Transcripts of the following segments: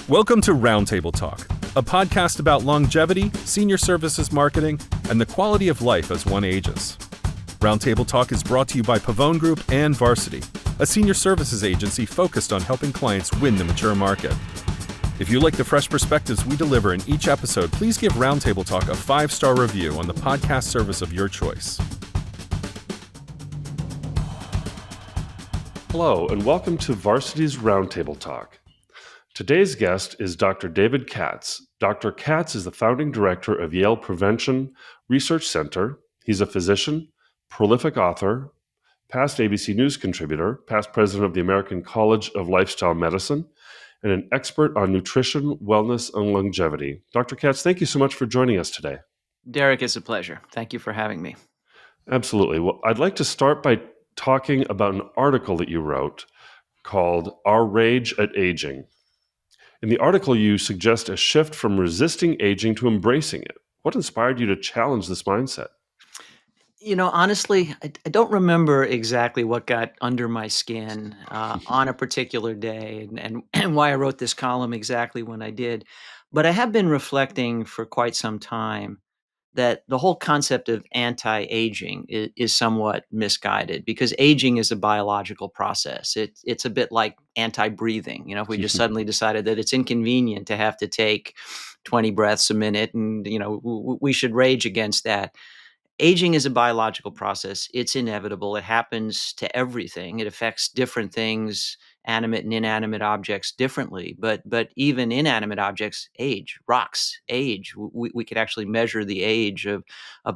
Welcome to ROUNDTABLE TALK, a podcast about longevity, senior services marketing, and the quality of life as one ages. ROUNDTABLE TALK is brought to you by Pavone Group and Varsity, a senior services agency focused on helping clients win the mature market. If you like the fresh perspectives we deliver in each episode, please give ROUNDTABLE TALK a 5-star review on the podcast service of your choice. Hello, and welcome to Varsity's Roundtable Talk. Today's guest is Dr. David Katz. Dr. Katz is the founding director of Yale Prevention Research Center. He's a physician, prolific author, past ABC News contributor, past president of the American College of Lifestyle Medicine, and an expert on nutrition, wellness, and longevity. Dr. Katz, thank you so much for joining us today. Derek, it's a pleasure. Thank you for having me. Absolutely. Well, I'd like to start by talking about an article that you wrote called Our Rage at Aging. In the article, you suggest a shift from resisting aging to embracing it. What inspired you to challenge this mindset? You know, honestly, I don't remember exactly what got under my skin on a particular day and why I wrote this column exactly when I did. But I have been reflecting for quite some time that the whole concept of anti-aging is somewhat misguided because aging is a biological process. It's a bit like anti-breathing. You know, if we just suddenly decided that it's inconvenient to have to take 20 breaths a minute and, you know, we should rage against that. Aging is a biological process. It's inevitable. It happens to everything. It affects different things, animate and inanimate objects differently. But even inanimate objects age. Rocks age. We could actually measure the age of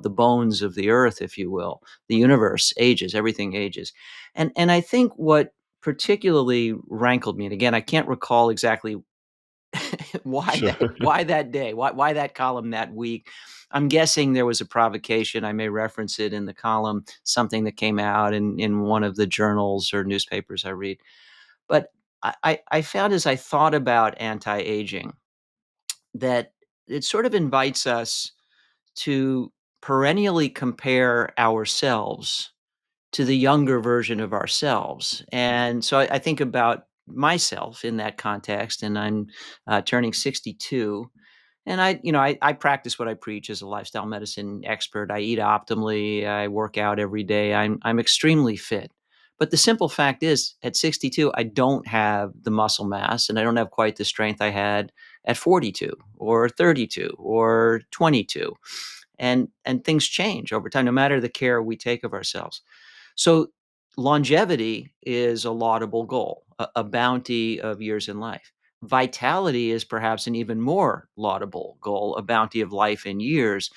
the bones of the earth, if you will. The universe ages. Everything ages. And I think what particularly rankled me, and again, I can't recall exactly Sure. why that day, why that column that week. I'm guessing there was a provocation. I may reference it in the column, something that came out in one of the journals or newspapers I read. But I found as I thought about anti-aging that it sort of invites us to perennially compare ourselves to the younger version of ourselves. And so I think about myself in that context, and I'm turning 62. And I practice what I preach as a lifestyle medicine expert. I eat optimally. I work out every day. I'm extremely fit. But the simple fact is, at 62, I don't have the muscle mass, and I don't have quite the strength I had at 42 or 32 or 22. And things change over time, no matter the care we take of ourselves. So longevity is a laudable goal, a bounty of years in life. Vitality is perhaps an even more laudable goal, a bounty of life and years.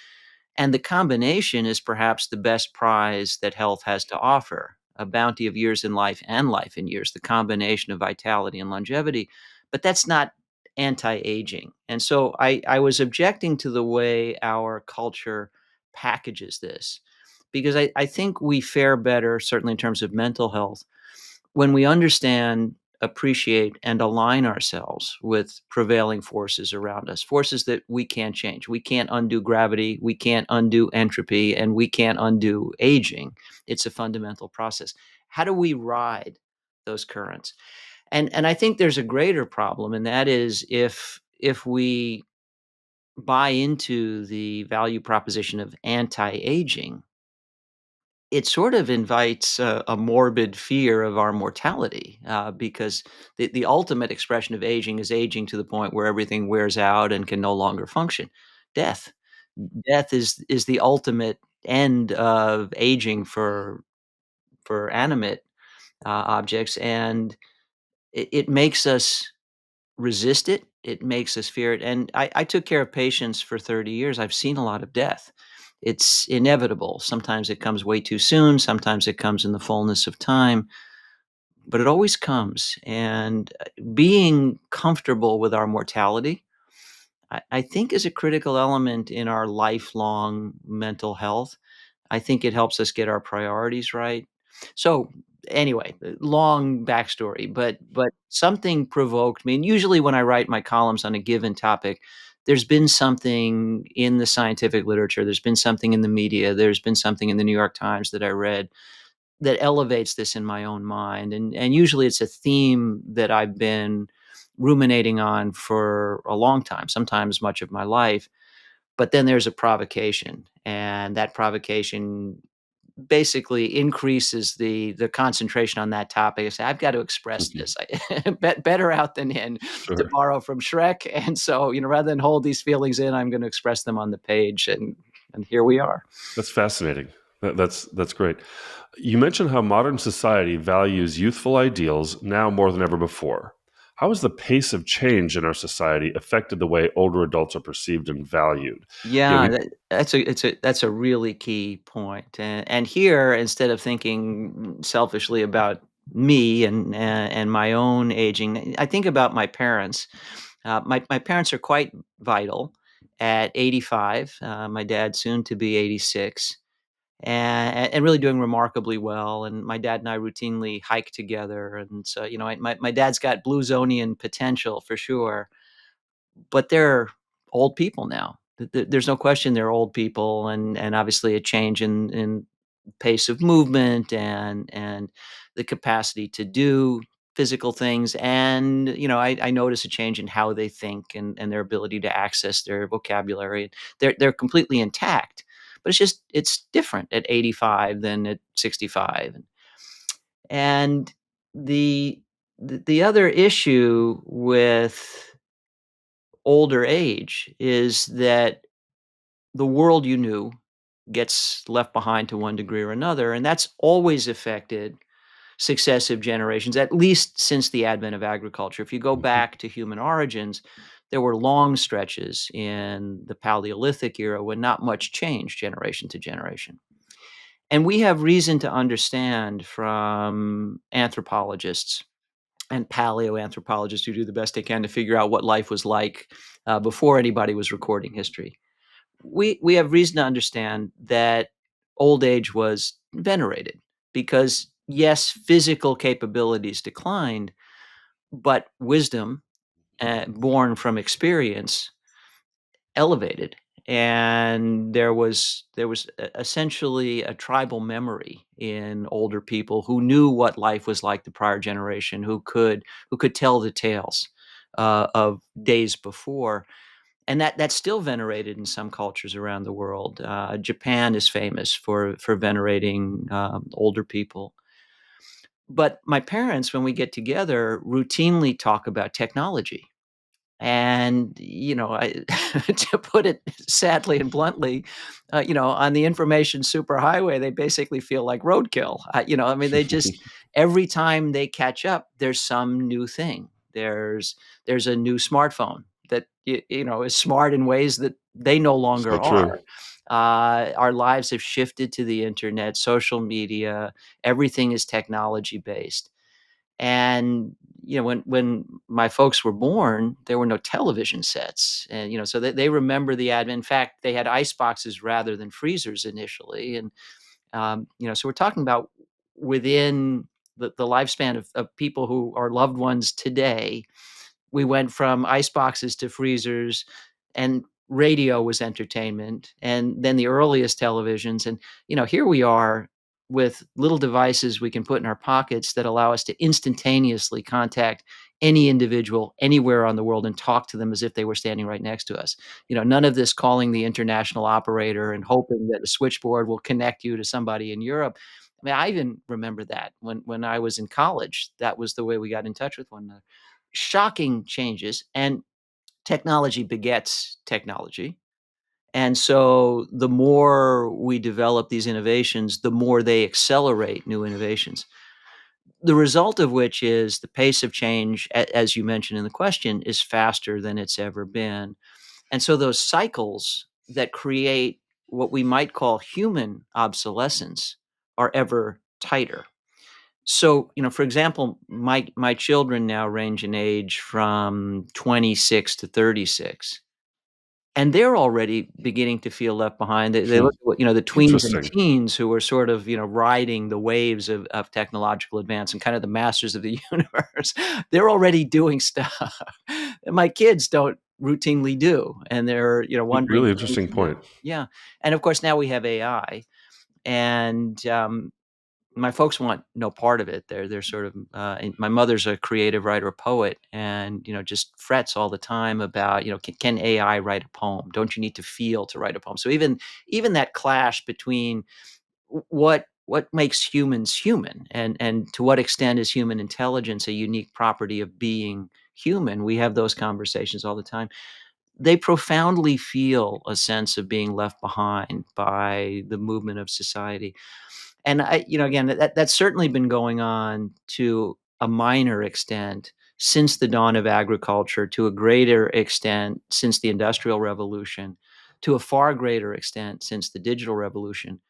And the combination is perhaps the best prize that health has to offer, a bounty of years in life and life in years, the combination of vitality and longevity. But that's not anti-aging. And so I was objecting to the way our culture packages this because I think we fare better, certainly in terms of mental health, when we understand, appreciate, and align ourselves with prevailing forces around us, forces that we can't change. We can't undo gravity, we can't undo entropy, and we can't undo aging. It's a fundamental process. How do we ride those currents? And I think there's a greater problem, and that is if we buy into the value proposition of anti-aging, it sort of invites a morbid fear of our mortality because the ultimate expression of aging is aging to the point where everything wears out and can no longer function. Death. Death is the ultimate end of aging for animate objects, and it makes us resist it. It makes us fear it. And I took care of patients for 30 years. I've seen a lot of death. It's inevitable. Sometimes it comes way too soon. Sometimes it comes in the fullness of time, but it always comes. And being comfortable with our mortality, I think, is a critical element in our lifelong mental health. I think it helps us get our priorities right. So anyway, long backstory, but something provoked me. And usually when I write my columns on a given topic, there's been something in the scientific literature, there's been something in the media, there's been something in the New York Times that I read that elevates this in my own mind. And usually it's a theme that I've been ruminating on for a long time, sometimes much of my life. But then there's a provocation, and that provocation basically increases the concentration on that topic. I say, I've got to express this. Better out than in, to Sure. borrow from Shrek. And so, rather than hold these feelings in, I'm going to express them on the page. And here we are. That's fascinating. That's great. You mentioned how modern society values youthful ideals now more than ever before. How has the pace of change in our society affected the way older adults are perceived and valued? You know, Yeah, we, that's a really key point. And here, instead of thinking selfishly about me and my own aging, I think about my parents. My parents are quite vital at 85. My dad soon to be 86, and really doing remarkably well. And my dad and I routinely hike together. And so, my dad's got Bluesonian potential for sure, but they're old people now. There's no question they're old people, and obviously a change in pace of movement and the capacity to do physical things. And I notice a change in how they think and their ability to access their vocabulary. They're completely intact, but it's different at 85 than at 65. And the other issue with older age is that the world you knew gets left behind to one degree or another, and that's always affected successive generations, at least since the advent of agriculture. If you go Mhm. back to human origins, there were long stretches in the Paleolithic era when not much changed generation to generation. And we have reason to understand from anthropologists and paleoanthropologists who do the best they can to figure out what life was like before anybody was recording history. We have reason to understand that old age was venerated because, yes, physical capabilities declined, but wisdom, born from experience, elevated. And there was essentially a tribal memory in older people who knew what life was like the prior generation, who could tell the tales of days before. And that's still venerated in some cultures around the world. Japan is famous for venerating older people. But my parents, when we get together, routinely talk about technology. And to put it sadly and bluntly, on the information superhighway, they basically feel like roadkill. I mean, they just every time they catch up, there's some new thing. There's a new smartphone that is smart in ways that they no So longer true. are. Our lives have shifted to the internet, social media. Everything is technology based. And when my folks were born, there were no television sets, and so they remember the advent. In fact, they had ice boxes rather than freezers initially. And so we're talking about within the lifespan of people who are loved ones today. We went from ice boxes to freezers, and radio was entertainment, and then the earliest televisions. And here we are with little devices we can put in our pockets that allow us to instantaneously contact any individual anywhere on the world and talk to them as if they were standing right next to us. None of this calling the international operator and hoping that a switchboard will connect you to somebody in Europe. I mean, I even remember that when I was in college, that was the way we got in touch with one another. Shocking changes, and technology begets technology. And so the more we develop these innovations, the more they accelerate new innovations. The result of which is the pace of change, as you mentioned in the question, is faster than it's ever been. And so those cycles that create what we might call human obsolescence are ever tighter. So, for example, my children now range in age from 26 to 36, and they're already beginning to feel left behind. They Hmm. look at the tweens and Interesting. teens who are sort of, riding the waves of technological advance and kind of the masters of the universe. They're already doing stuff that my kids don't routinely do, and they're, wondering Really how we interesting can do it. point. Yeah, and of course now we have AI, and my folks want no part of it. They're sort of and my mother's a creative writer, poet, and just frets all the time about can AI write a poem? Don't you need to feel to write a poem? So even that clash between what makes humans human, and to what extent is human intelligence a unique property of being human? We have those conversations all the time. They profoundly feel a sense of being left behind by the movement of society. And again, that's certainly been going on to a minor extent since the dawn of agriculture, to a greater extent since the Industrial Revolution, to a far greater extent since the digital revolution,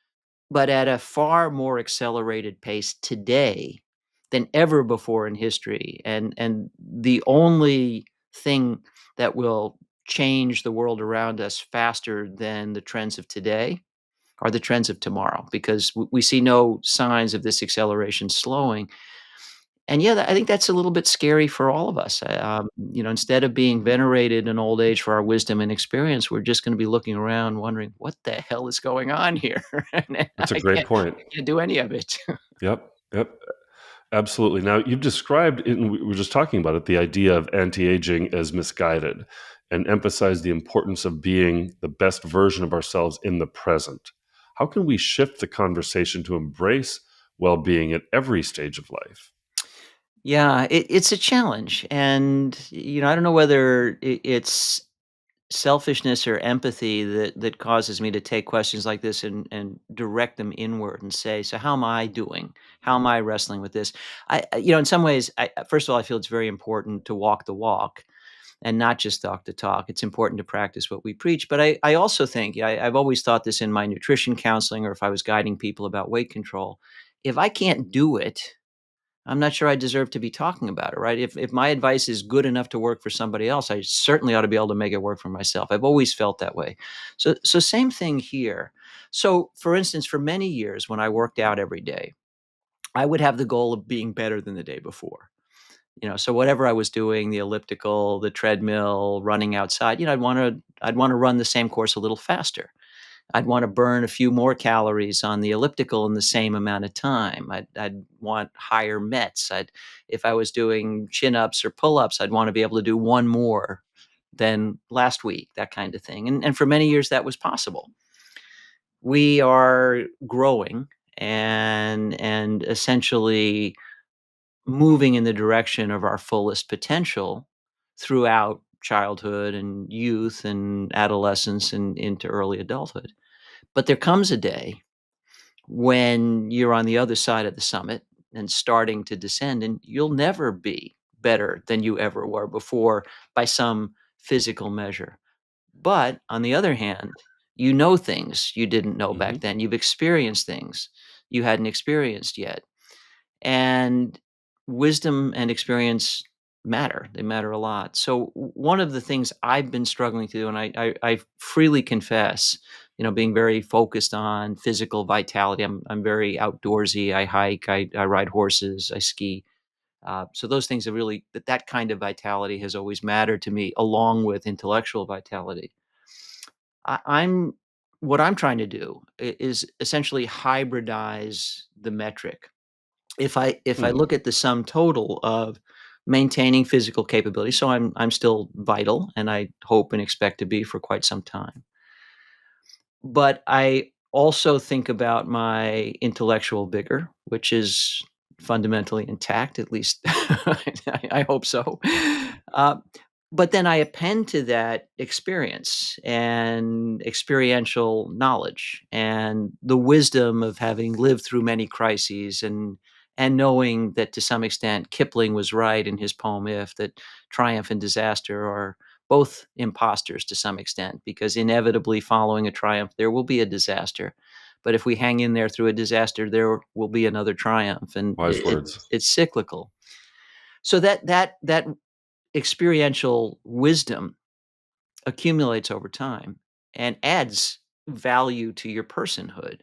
but at a far more accelerated pace today than ever before in history. And the only thing that will change the world around us faster than the trends of today are the trends of tomorrow, because we see no signs of this acceleration slowing. And yeah, I think that's a little bit scary for all of us. Instead of being venerated in old age for our wisdom and experience, we're just going to be looking around wondering what the hell is going on here. And That's a I great can't, point. I can't do any of it. Yep. Yep. Absolutely. Now, you've described, and we were just talking about it, the idea of anti-aging as misguided, and emphasize the importance of being the best version of ourselves in the present. How can we shift the conversation to embrace well-being at every stage of life? Yeah, it's a challenge. And, I don't know whether it's selfishness or empathy that causes me to take questions like this and direct them inward and say, so how am I doing? How am I wrestling with this? In some ways, first of all, I feel it's very important to walk the walk and not just talk the talk. It's important to practice what we preach. But I also think, I've always thought this in my nutrition counseling, or if I was guiding people about weight control, if I can't do it, I'm not sure I deserve to be talking about it, right? If my advice is good enough to work for somebody else, I certainly ought to be able to make it work for myself. I've always felt that way. So same thing here. So for instance, for many years when I worked out every day, I would have the goal of being better than the day before. So whatever I was doing, the elliptical, the treadmill, running outside, I'd want to run the same course a little faster. I'd want to burn a few more calories on the elliptical in the same amount of time. I'd want higher METs. If I was doing chin ups or pull ups, I'd want to be able to do one more than last week, that kind of thing. And for many years, that was possible. We are growing and essentially moving in the direction of our fullest potential throughout childhood and youth and adolescence and into early adulthood. But there comes a day when you're on the other side of the summit and starting to descend, and you'll never be better than you ever were before by some physical measure. But on the other hand, you know things you didn't know back Hmm. then. You've experienced things you hadn't experienced yet. And wisdom and experience matter. They matter a lot. So one of the things I've been struggling to do, and I freely confess, being very focused on physical vitality. I'm very outdoorsy. I hike. I ride horses. I ski. So those things are really that kind of vitality has always mattered to me, along with intellectual vitality. I'm what I'm trying to do is essentially hybridize the metric. If I Hmm. look at the sum total of maintaining physical capability, so I'm still vital, and I hope and expect to be for quite some time. But I also think about my intellectual vigor, which is fundamentally intact, at least I hope so. Uh, but then I append to that experience and experiential knowledge and the wisdom of having lived through many crises, and knowing that to some extent Kipling was right in his poem If, that triumph and disaster are both imposters to some extent, because inevitably following a triumph, there will be a disaster. But if we hang in there through a disaster, there will be another triumph, and Wise words. it's cyclical. So that experiential wisdom accumulates over time and adds value to your personhood.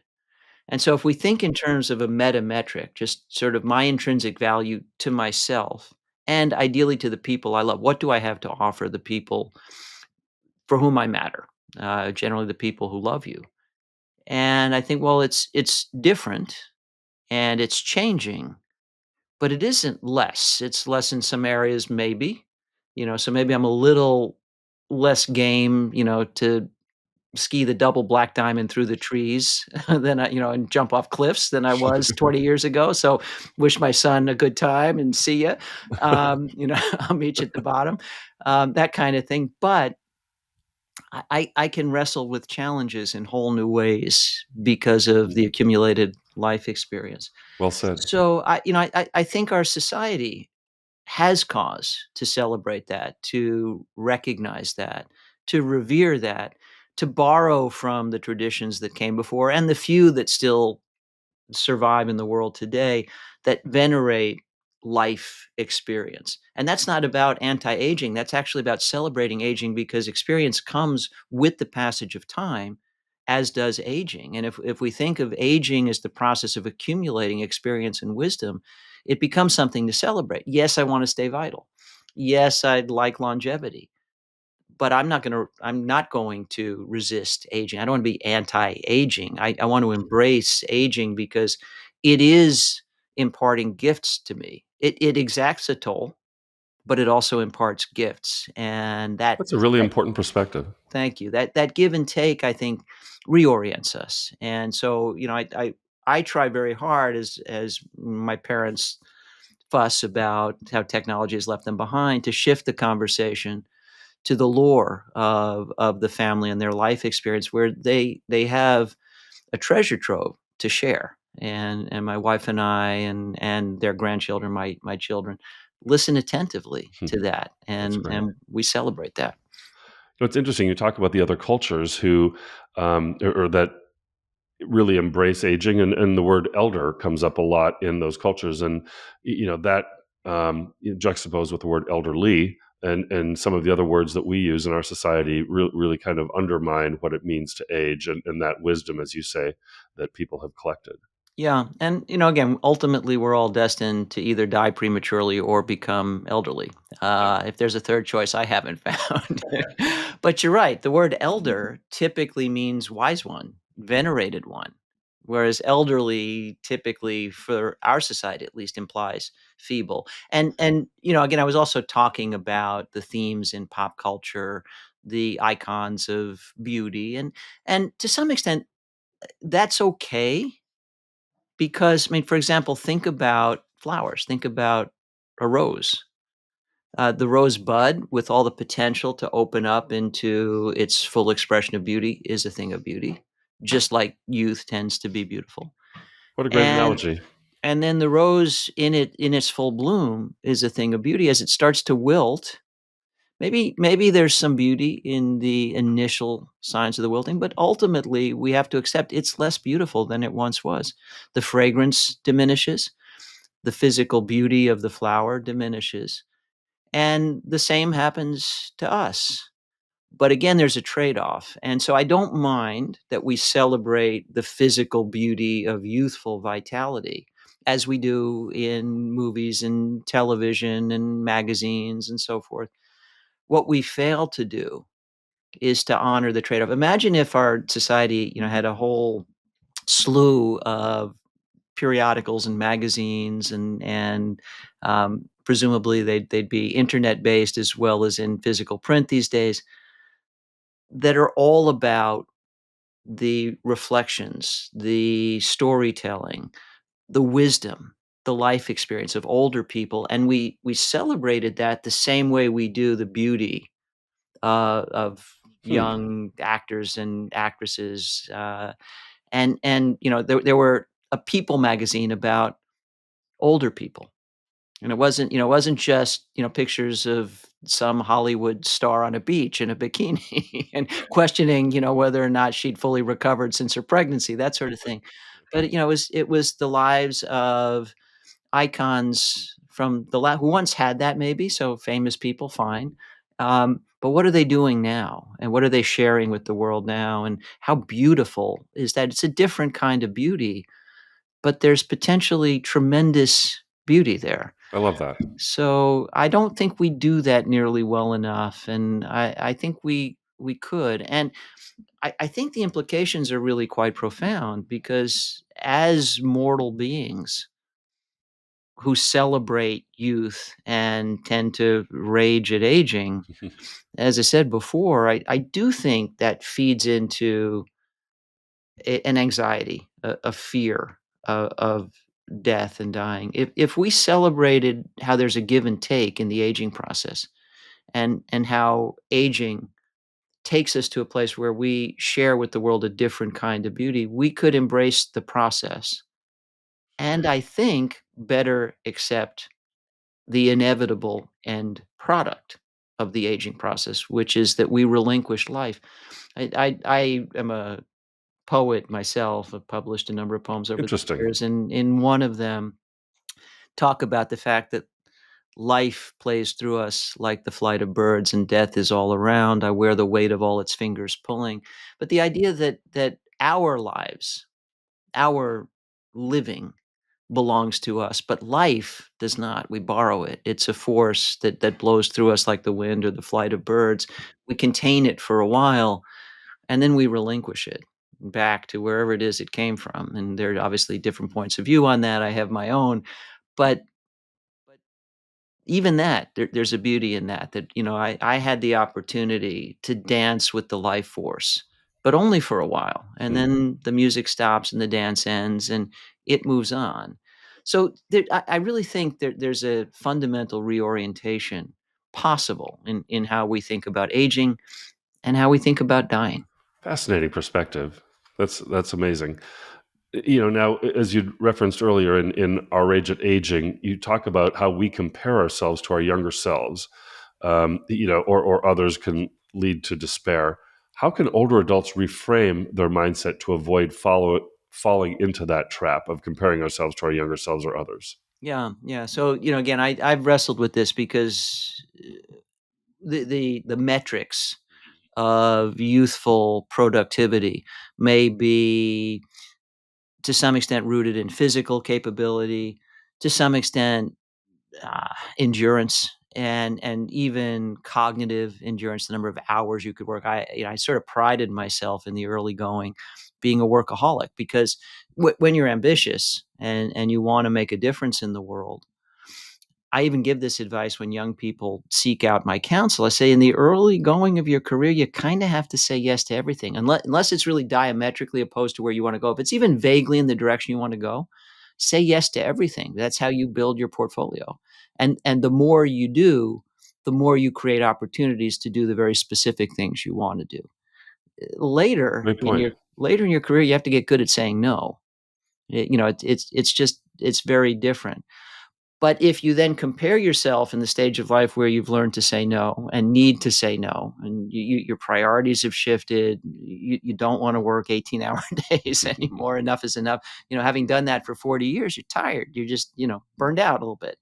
And so if we think in terms of a meta metric, just sort of my intrinsic value to myself and ideally to the people I love, what do I have to offer the people for whom I matter, generally the people who love you. And I think, well, it's different and it's changing, but it isn't less. It's less in some areas, maybe. So maybe I'm a little less game, to ski the double black diamond through the trees than and jump off cliffs than I was 20 years ago. So wish my son a good time and see ya. I'll meet you at the bottom, that kind of thing. But I can wrestle with challenges in whole new ways because of the accumulated life experience. Well said. So I think our society has cause to celebrate that, to recognize that, to revere that, to borrow from the traditions that came before and the few that still survive in the world today that venerate life experience. And that's not about anti-aging, that's actually about celebrating aging because experience comes with the passage of time, as does aging. And if we think of aging as the process of accumulating experience and wisdom, it becomes something to celebrate. Yes, I want to stay vital. Yes, I'd like longevity, but I'm not going to resist aging. I don't want to be anti-aging. I want to embrace aging because it is imparting gifts to me. It exacts a toll, but it also imparts gifts. And That's a really that important perspective. thank you. That give and take, I think, reorients us. And so, I try very hard as my parents fuss about how technology has left them behind to shift the conversation to the lore of the family and their life experience where they have a treasure trove to share. And my wife and I and their grandchildren, my children, listen attentively to that, That's great. and we celebrate that. It's interesting. You talk about the other cultures who, or that really embrace aging, and the word elder comes up a lot in those cultures, and that juxtaposed with the word elderly, and some of the other words that we use in our society really kind of undermine what it means to age, and that wisdom, as you say, that people have collected. Yeah, and again, ultimately, we're all destined to either die prematurely or become elderly. Yeah. If there's a third choice, I haven't found. But you're right. The word elder typically means wise one, venerated one, whereas elderly typically, for our society at least, implies feeble. And again, I was also talking about the themes in pop culture, the icons of beauty, and to some extent, that's okay because, I mean, for example, think about flowers, think about a rose. The rose bud, with all the potential to open up into its full expression of beauty, is a thing of beauty, just like youth tends to be beautiful. What a great And analogy. and then the rose in its full bloom is a thing of beauty. As it starts to wilt, maybe there's some beauty in the initial signs of the wilting, but ultimately we have to accept it's less beautiful than it once was. The fragrance diminishes, the physical beauty of the flower diminishes, and the same happens to us. But again, there's a trade-off. And so I don't mind that we celebrate the physical beauty of youthful vitality as we do in movies and television and magazines and so forth. What we fail to do is to honor the trade-off. Imagine if our society, had a whole slew of periodicals and magazines and presumably they'd be internet based as well as in physical print these days that are all about the reflections, the storytelling, the wisdom, the life experience of older people, and we celebrated that the same way we do the beauty of Hmm. young actors and actresses, and there were a People magazine about older people, and it wasn't just pictures of some Hollywood star on a beach in a bikini and questioning whether or not she'd fully recovered since her pregnancy, that sort of thing. But it was the lives of icons from who once had that, maybe, so famous people, fine. But what are they doing now? And what are they sharing with the world now? And how beautiful is that? It's a different kind of beauty, but there's potentially tremendous beauty there. I love that. So I don't think we do that nearly well enough. And I think we could. And I think the implications are really quite profound because as mortal beings who celebrate youth and tend to rage at aging, as I said before, I do think that feeds into an anxiety, a fear of death and dying. If we celebrated how there's a give and take in the aging process, and how aging takes us to a place where we share with the world a different kind of beauty, we could embrace the process and I think better accept the inevitable end product of the aging process, which is that we relinquish life. I am a poet myself. I've published a number of poems over the Interesting. years, and in one of them, talk about the fact that life plays through us like the flight of birds, and death is all around. I wear the weight of all its fingers pulling. But the idea that our lives, our living, belongs to us, but life does not. We borrow it. It's a force that blows through us like the wind or the flight of birds. We contain it for a while, and then we relinquish it back to wherever it is it came from. And there are obviously different points of view on that. I have my own, but even that, there's a beauty in that, I had the opportunity to dance with the life force, but only for a while, and Hmm. then the music stops and the dance ends and it moves on. So I really think there's a fundamental reorientation possible in how we think about aging and how we think about dying. Fascinating perspective. That's amazing. Now, as you referenced earlier in Our Rage at Aging, you talk about how we compare ourselves to our younger selves, or others can lead to despair. How can older adults reframe their mindset to avoid falling into that trap of comparing ourselves to our younger selves or others? Yeah, yeah. So, again, I've wrestled with this because the metrics of youthful productivity may be to some extent rooted in physical capability, to some extent endurance, and even cognitive endurance, the number of hours you could work. I sort of prided myself in the early going being a workaholic because when you're ambitious and you want to make a difference in the world, I even give this advice when young people seek out my counsel. I say, in the early going of your career, you kind of have to say yes to everything, unless it's really diametrically opposed to where you want to go. If it's even vaguely in the direction you want to go, say yes to everything. That's how you build your portfolio. And the more you do, the more you create opportunities to do the very specific things you want to do. Later Great in point. your career, you have to get good at saying no. It's very different. But if you then compare yourself in the stage of life where you've learned to say no and need to say no, and your priorities have shifted, you don't want to work 18-hour days anymore. Enough is enough. Having done that for 40 years, you're tired. You're just, burned out a little bit.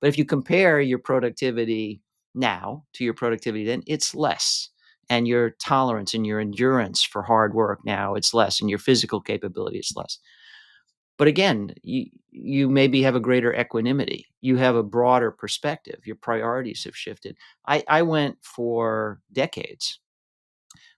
But if you compare your productivity now to your productivity then, it's less. And your tolerance and your endurance for hard work now, it's less. And your physical capability is less. But again, you maybe have a greater equanimity. You have a broader perspective. Your priorities have shifted. I went for decades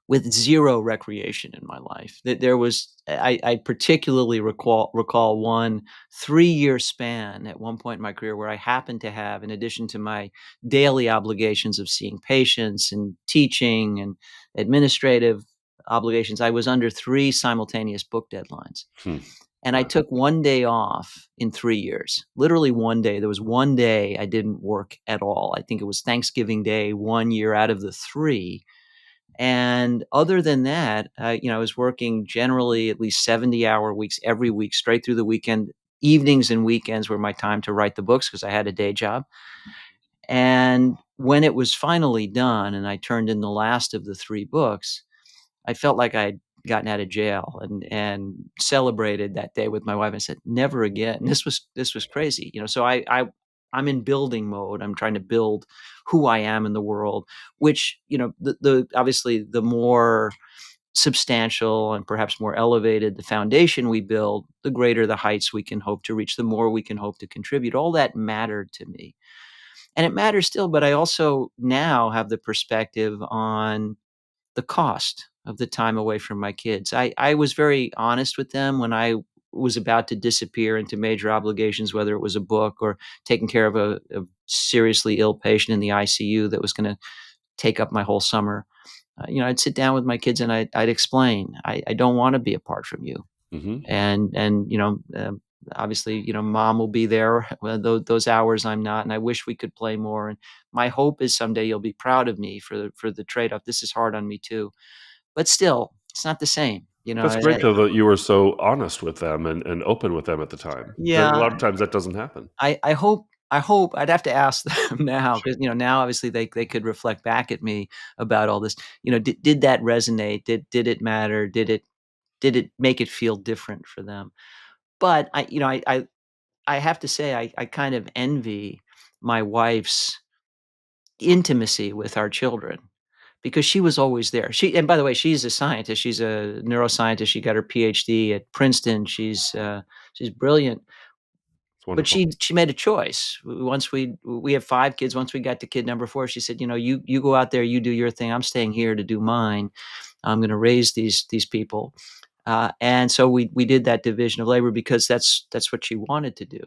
with zero recreation in my life. There was I particularly recall one 3-year span at one point in my career where I happened to have, in addition to my daily obligations of seeing patients and teaching and administrative obligations, I was under 3 simultaneous book deadlines. Hmm. And I Wow. took 1 day off in 3 years. Literally 1 day. There was 1 day I didn't work at all. I think it was Thanksgiving Day 1 year out of the 3. And other than that, I was working generally at least 70-hour weeks every week, straight through the weekend. Evenings and weekends were my time to write the books because I had a day job. And when it was finally done and I turned in the last of the 3 books, I felt like I'd gotten out of jail and celebrated that day with my wife. I said, "Never again." This was crazy, So I'm in building mode. I'm trying to build who I am in the world, which the obviously the more substantial and perhaps more elevated the foundation we build, the greater the heights we can hope to reach, the more we can hope to contribute. All that mattered to me, and it matters still. But I also now have the perspective on the cost of the time away from my kids. I was very honest with them when I was about to disappear into major obligations, whether it was a book or taking care of a seriously ill patient in the ICU that was going to take up my whole summer. I'd sit down with my kids and I'd explain, I don't want to be apart from you. Hmm. And obviously, mom will be there those hours I'm not, and I wish we could play more. And my hope is someday you'll be proud of me for the trade-off. This is hard on me too, but still, it's not the same. That's great, though, that you were so honest with them and open with them at the time. That a Yeah, lot of times that doesn't happen. I hope I'd have to ask them now Sure. because now obviously they could reflect back at me about all this. Did that resonate? Did it matter? Did it make it feel different for them? But I have to say I kind of envy my wife's intimacy with our children because she was always there. And by the way, she's a scientist. She's a neuroscientist. She got her PhD at Princeton. She's brilliant. It's But wonderful. she made a choice. Once we have 5 kids. Once we got to kid number 4, she said, you go out there, you do your thing. I'm staying here to do mine. I'm going to raise these people. And so we did that division of labor because that's what she wanted to do.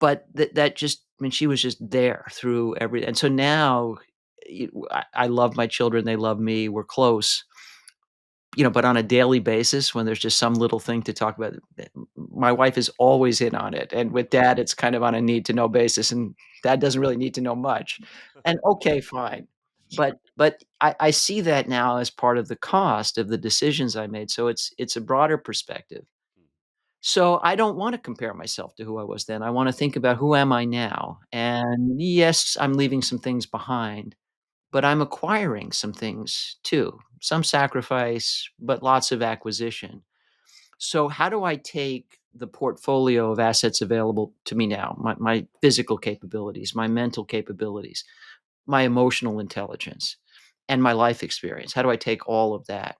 But that just, I mean, she was just there through every, and so now I love my children. They love me. We're close. But on a daily basis, when there's just some little thing to talk about, my wife is always in on it. And with dad, it's kind of on a need to know basis, and dad doesn't really need to know much. And okay, fine. But I see that now as part of the cost of the decisions I made. So it's a broader perspective. So I don't want to compare myself to who I was then. I want to think about who am I now? And yes, I'm leaving some things behind, but I'm acquiring some things too. Some sacrifice, but lots of acquisition. So how do I take the portfolio of assets available to me now, my physical capabilities, my mental capabilities, my emotional intelligence, and my life experience? How do I take all of that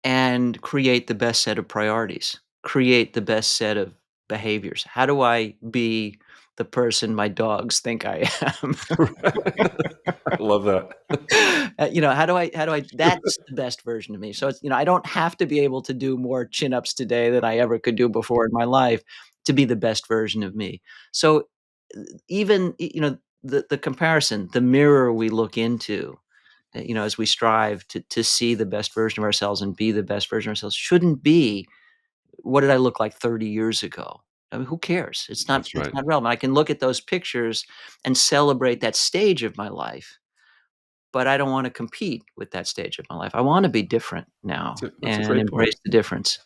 and create the best set of priorities, create the best set of behaviors? How do I be the person my dogs think I am? I love that. How do I that's the best version of me. So I don't have to be able to do more chin-ups today than I ever could do before in my life to be the best version of me. So even, the comparison, the mirror we look into, as we strive to see the best version of ourselves and be the best version of ourselves shouldn't be, what did I look like 30 years ago? I mean, who cares? It's not That's it's right. not relevant. I can look at those pictures and celebrate that stage of my life, but I don't wanna compete with that stage of my life. I wanna be different now That's a and great point. embrace the difference.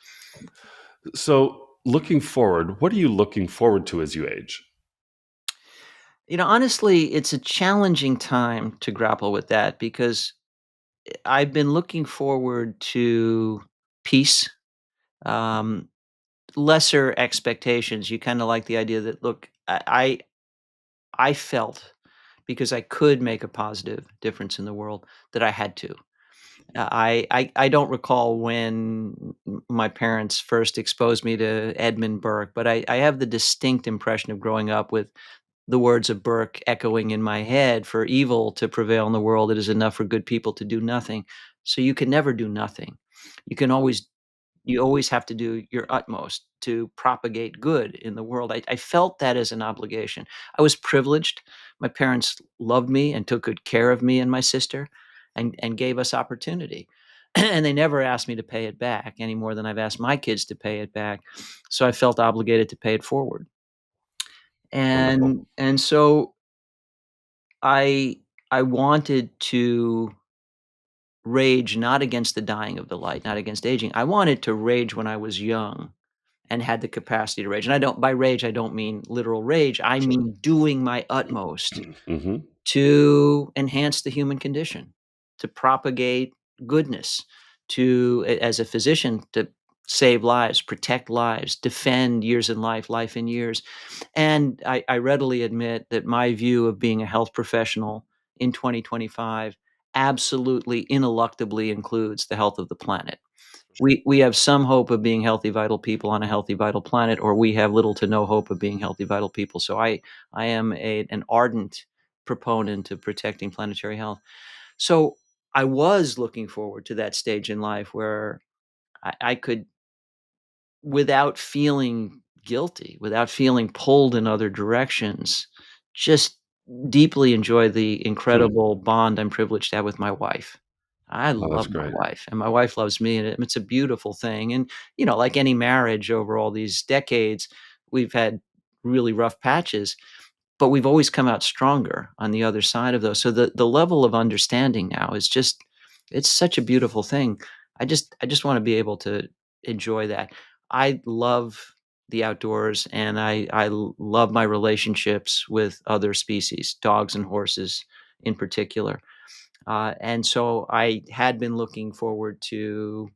So, looking forward, what are you looking forward to as you age? Honestly, it's a challenging time to grapple with that because I've been looking forward to peace, um, lesser expectations. You kinda like the idea that, look, I felt because I could make a positive difference in the world that I had to. I don't recall when my parents first exposed me to Edmund Burke, but I have the distinct impression of growing up with the words of Burke echoing in my head: "For evil to prevail in the world, it is enough for good people to do nothing." So you can never do nothing. You can always you always have to do your utmost to propagate good in the world. I felt that as an obligation. I was privileged. My parents loved me and took good care of me and my sister and gave us opportunity. And they never asked me to pay it back any more than I've asked my kids to pay it back. So I felt obligated to pay it forward. Wonderful. And so I I wanted to rage not against the dying of the light, not against aging. I wanted to rage when I was young and had the capacity to rage. And I don't by rage, I don't mean literal rage. I Sure. mean doing my utmost Hmm. to enhance the human condition, to propagate goodness, as a physician, to save lives, protect lives, defend years in life, life in years. And I readily admit that my view of being a health professional in 2025 absolutely ineluctably includes the health of the planet. We have some hope of being healthy, vital people on a healthy, vital planet, or we have little to no hope of being healthy, vital people. So I am an ardent proponent of protecting planetary health. So I was looking forward to that stage in life where I could, without feeling guilty, without feeling pulled in other directions, just deeply enjoy the Hmm. incredible bond I'm privileged to have with my wife. I Oh, that's love my great. wife, and my wife loves me, and it's a beautiful thing. And, like any marriage over all these decades, we've had really rough patches, but we've always come out stronger on the other side of those. So the level of understanding now is just, it's such a beautiful thing. I just wanna be able to enjoy that. I love the outdoors, and I love my relationships with other species, dogs and horses in particular. And so I had been looking forward to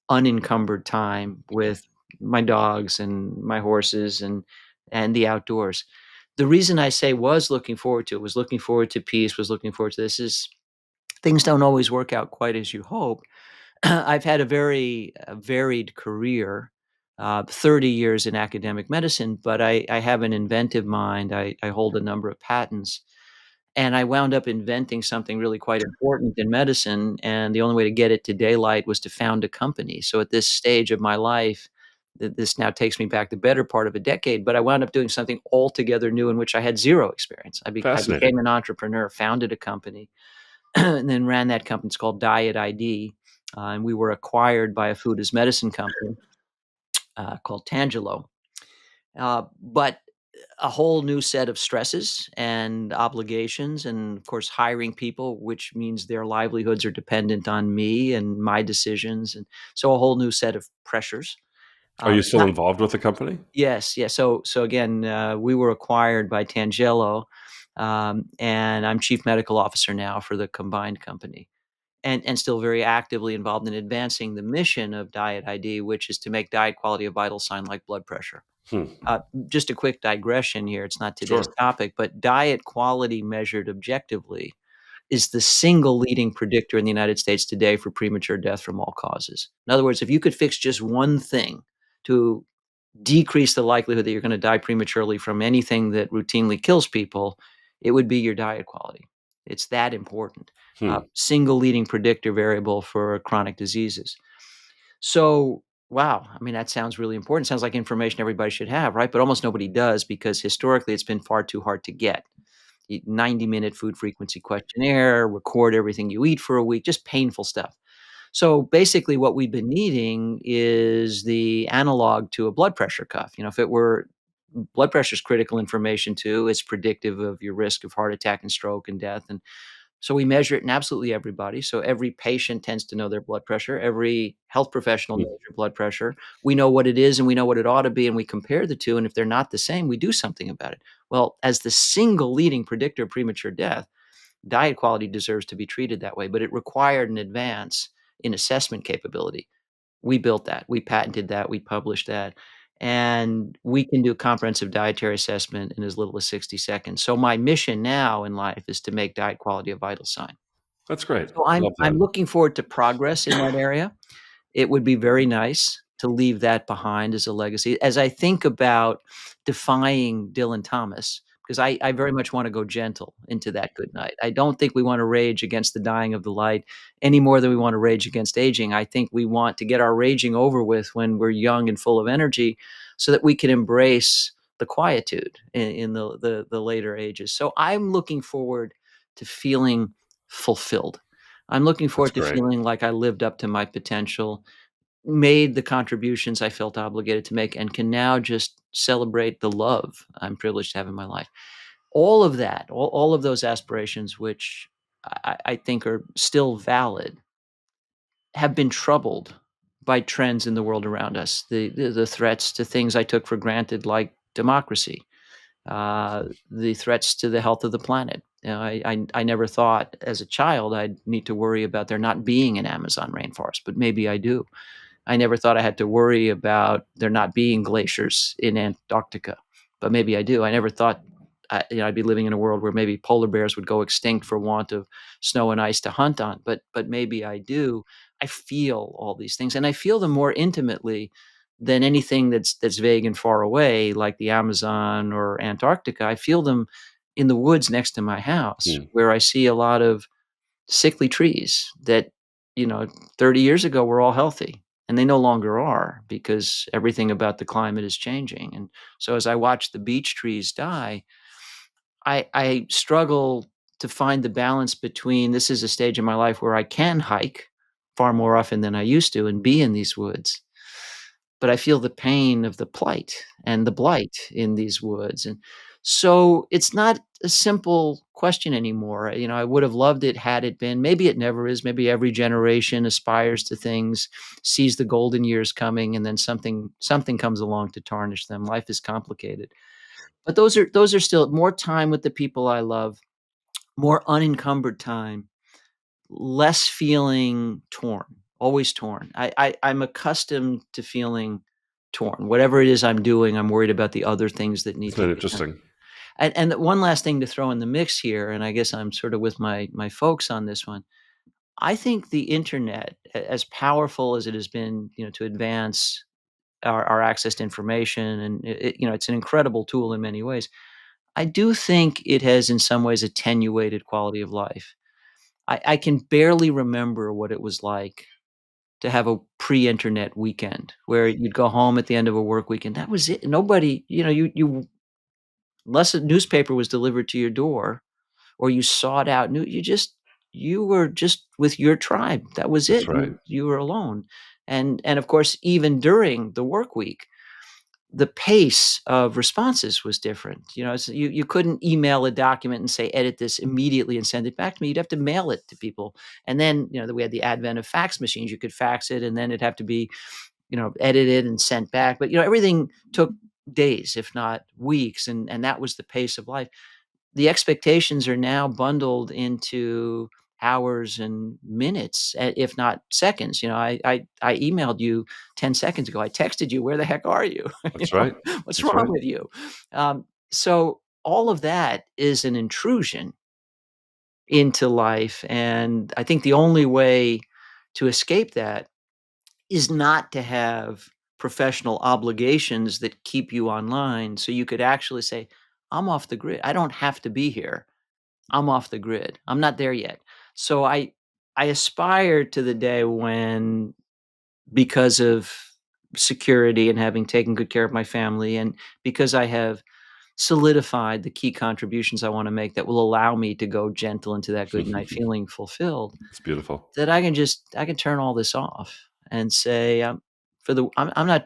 unencumbered time with my dogs and my horses and the outdoors. The reason I say was looking forward to it, was looking forward to peace, was looking forward to this, is things don't always work out quite as you hope. I've had a very varied career, 30 years in academic medicine, but I have an inventive mind. I hold a number of patents, and I wound up inventing something really quite important in medicine, and the only way to get it to daylight was to found a company. So at this stage of my life, this now takes me back the better part of a decade, but I wound up doing something altogether new in which I had 0 experience. I became Fascinating. an entrepreneur, founded a company, and then ran that company. It's called Diet ID, and we were acquired by a food as medicine company, called Tangelo. But a whole new set of stresses and obligations, and of course hiring people, which means their livelihoods are dependent on me and my decisions, and so a whole new set of pressures. Are you still Not involved with the company? Yes, yes. So again, we were acquired by Tangelo, and I'm chief medical officer now for the combined company, and still very actively involved in advancing the mission of Diet ID, which is to make diet quality a vital sign like blood pressure. Hmm. Just a quick digression here, it's not today's Sure. topic, but diet quality measured objectively is the single leading predictor in the United States today for premature death from all causes. In other words, if you could fix just one thing to decrease the likelihood that you're gonna die prematurely from anything that routinely kills people, it would be your diet quality. It's that important. Hmm. Single leading predictor variable for chronic diseases. So, wow, I mean, that sounds really important. Sounds like information everybody should have, right? But almost nobody does, because historically it's been far too hard to get. 90-minute food frequency questionnaire, record everything you eat for a week, just painful stuff. So basically, what we've been needing is the analog to a blood pressure cuff. If it were, blood pressure is critical information too. It's predictive of your risk of heart attack and stroke and death. And so we measure it in absolutely everybody. So every patient tends to know their blood pressure. Every health professional Hmm. knows your blood pressure. We know what it is and we know what it ought to be, and we compare the two. And if they're not the same, we do something about it. Well, as the single leading predictor of premature death, diet quality deserves to be treated that way, but it required an advance in assessment capability. We built that. We patented that. We published that. And we can do comprehensive dietary assessment in as little as 60 seconds. So my mission now in life is to make diet quality a vital sign. That's great. So I love I'm that. looking forward to progress in that area. It would be very nice to leave that behind as a legacy. As I think about defying Dylan Thomas, because I very much wanna go gentle into that good night. I don't think we wanna rage against the dying of the light any more than we wanna rage against aging. I think we want to get our raging over with when we're young and full of energy, so that we can embrace the quietude in the later ages. So I'm looking forward to feeling fulfilled. I'm looking That's forward to great. feeling like I lived up to my potential, made the contributions I felt obligated to make, and can now just celebrate the love I'm privileged to have in my life. All of that, all of those aspirations, which I think are still valid, have been troubled by trends in the world around us. The threats to things I took for granted, like democracy, the threats to the health of the planet. I never thought as a child I'd need to worry about there not being an Amazon rainforest, but maybe I do. I never thought I had to worry about there not being glaciers in Antarctica, but maybe I do. I never thought I'd be living in a world where maybe polar bears would go extinct for want of snow and ice to hunt on, but maybe I do. I feel all these things, and I feel them more intimately than anything that's vague and far away, like the Amazon or Antarctica. I feel them in the woods next to my house, Hmm. where I see a lot of sickly trees that, 30 years ago were all healthy, and they no longer are because everything about the climate is changing. And so as I watch the beech trees die, I struggle to find the balance between this is a stage in my life where I can hike far more often than I used to and be in these woods, but I feel the pain of the plight and the blight in these woods. And so it's not a simple question anymore. I would have loved it had it been. Maybe it never is. Maybe every generation aspires to things, sees the golden years coming, and then something comes along to tarnish them. Life is complicated. But those are still more time with the people I love, more unencumbered time, less feeling torn, always torn. I'm accustomed to feeling torn. Whatever it is I'm doing, I'm worried about the other things that need Isn't to that get done. interesting? And one last thing to throw in the mix here, and I guess I'm sort of with my folks on this one. I think the internet, as powerful as it has been, to advance our access to information, and it's an incredible tool in many ways. I do think it has in some ways attenuated quality of life. I can barely remember what it was like to have a pre-internet weekend where you'd go home at the end of a work weekend. That was it. Nobody, you unless a newspaper was delivered to your door or you sought out new you were just with your tribe. That was That's it. right. You were alone. And of course, even during the work week, the pace of responses was different. So you couldn't email a document and say, edit this immediately and send it back to me. You'd have to mail it to people. And then, we had the advent of fax machines. You could fax it and then it'd have to be, edited and sent back. But, everything took days, if not weeks. And that was the pace of life. The expectations are now bundled into hours and minutes, if not seconds. I emailed you 10 seconds ago. I texted you, "Where the heck are you?" You That's know, right. "What's That's wrong right. with you?" So all of that is an intrusion into life, and I think the only way to escape that is not to have professional obligations that keep you online, so you could actually say, "I'm off the grid. I don't have to be here. I'm off the grid. I'm not there yet." So I aspire to the day when, because of security and having taken good care of my family, and because I have solidified the key contributions I want to make that will allow me to go gentle into that good night feeling fulfilled, It's beautiful. that I can turn all this off and say, I'm not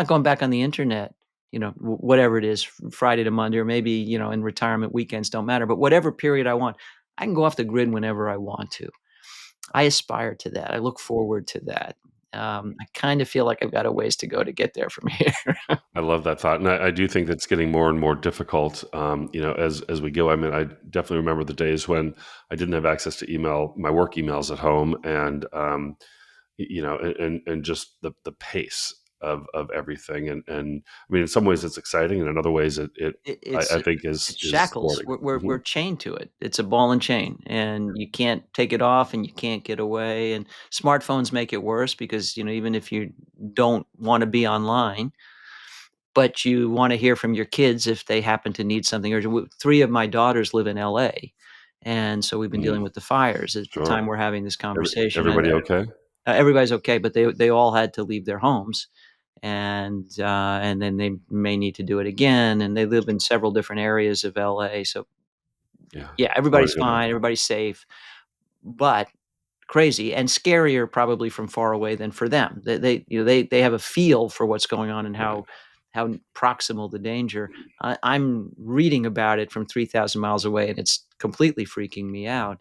going back on the internet, whatever it is, Friday to Monday, or maybe, in retirement weekends don't matter, but whatever period I want, I can go off the grid whenever I want to. I aspire to that. I look forward to that. I kind of feel like I've got a ways to go to get there from here. I love that thought, and I do think that's getting more and more difficult. As we go. I mean, I definitely remember the days when I didn't have access to my work emails at home, and and just the pace of everything, and I mean, in some ways it's exciting, and in other ways It I it's think is shackles. thwarting. We're chained to it. It's a ball and chain, and you can't take it off, and you can't get away, and smartphones make it worse because, even if you don't wanna be online, but you wanna hear from your kids if they happen to need something urgent. 3 of my daughters live in LA, and so we've been dealing Mm, with the fires at the time sure. we're having this conversation. Everybody okay? Everybody's okay, but they all had to leave their homes, and then they may need to do it again, and they live in several different areas of LA, so Yeah. yeah, Sorry to everybody's hear that. fine, everybody's safe, but crazy and scarier probably from far away than for them. They have a feel for what's going on and Right. how proximal the danger. I'm reading about it from 3,000 miles away, and it's completely freaking me out.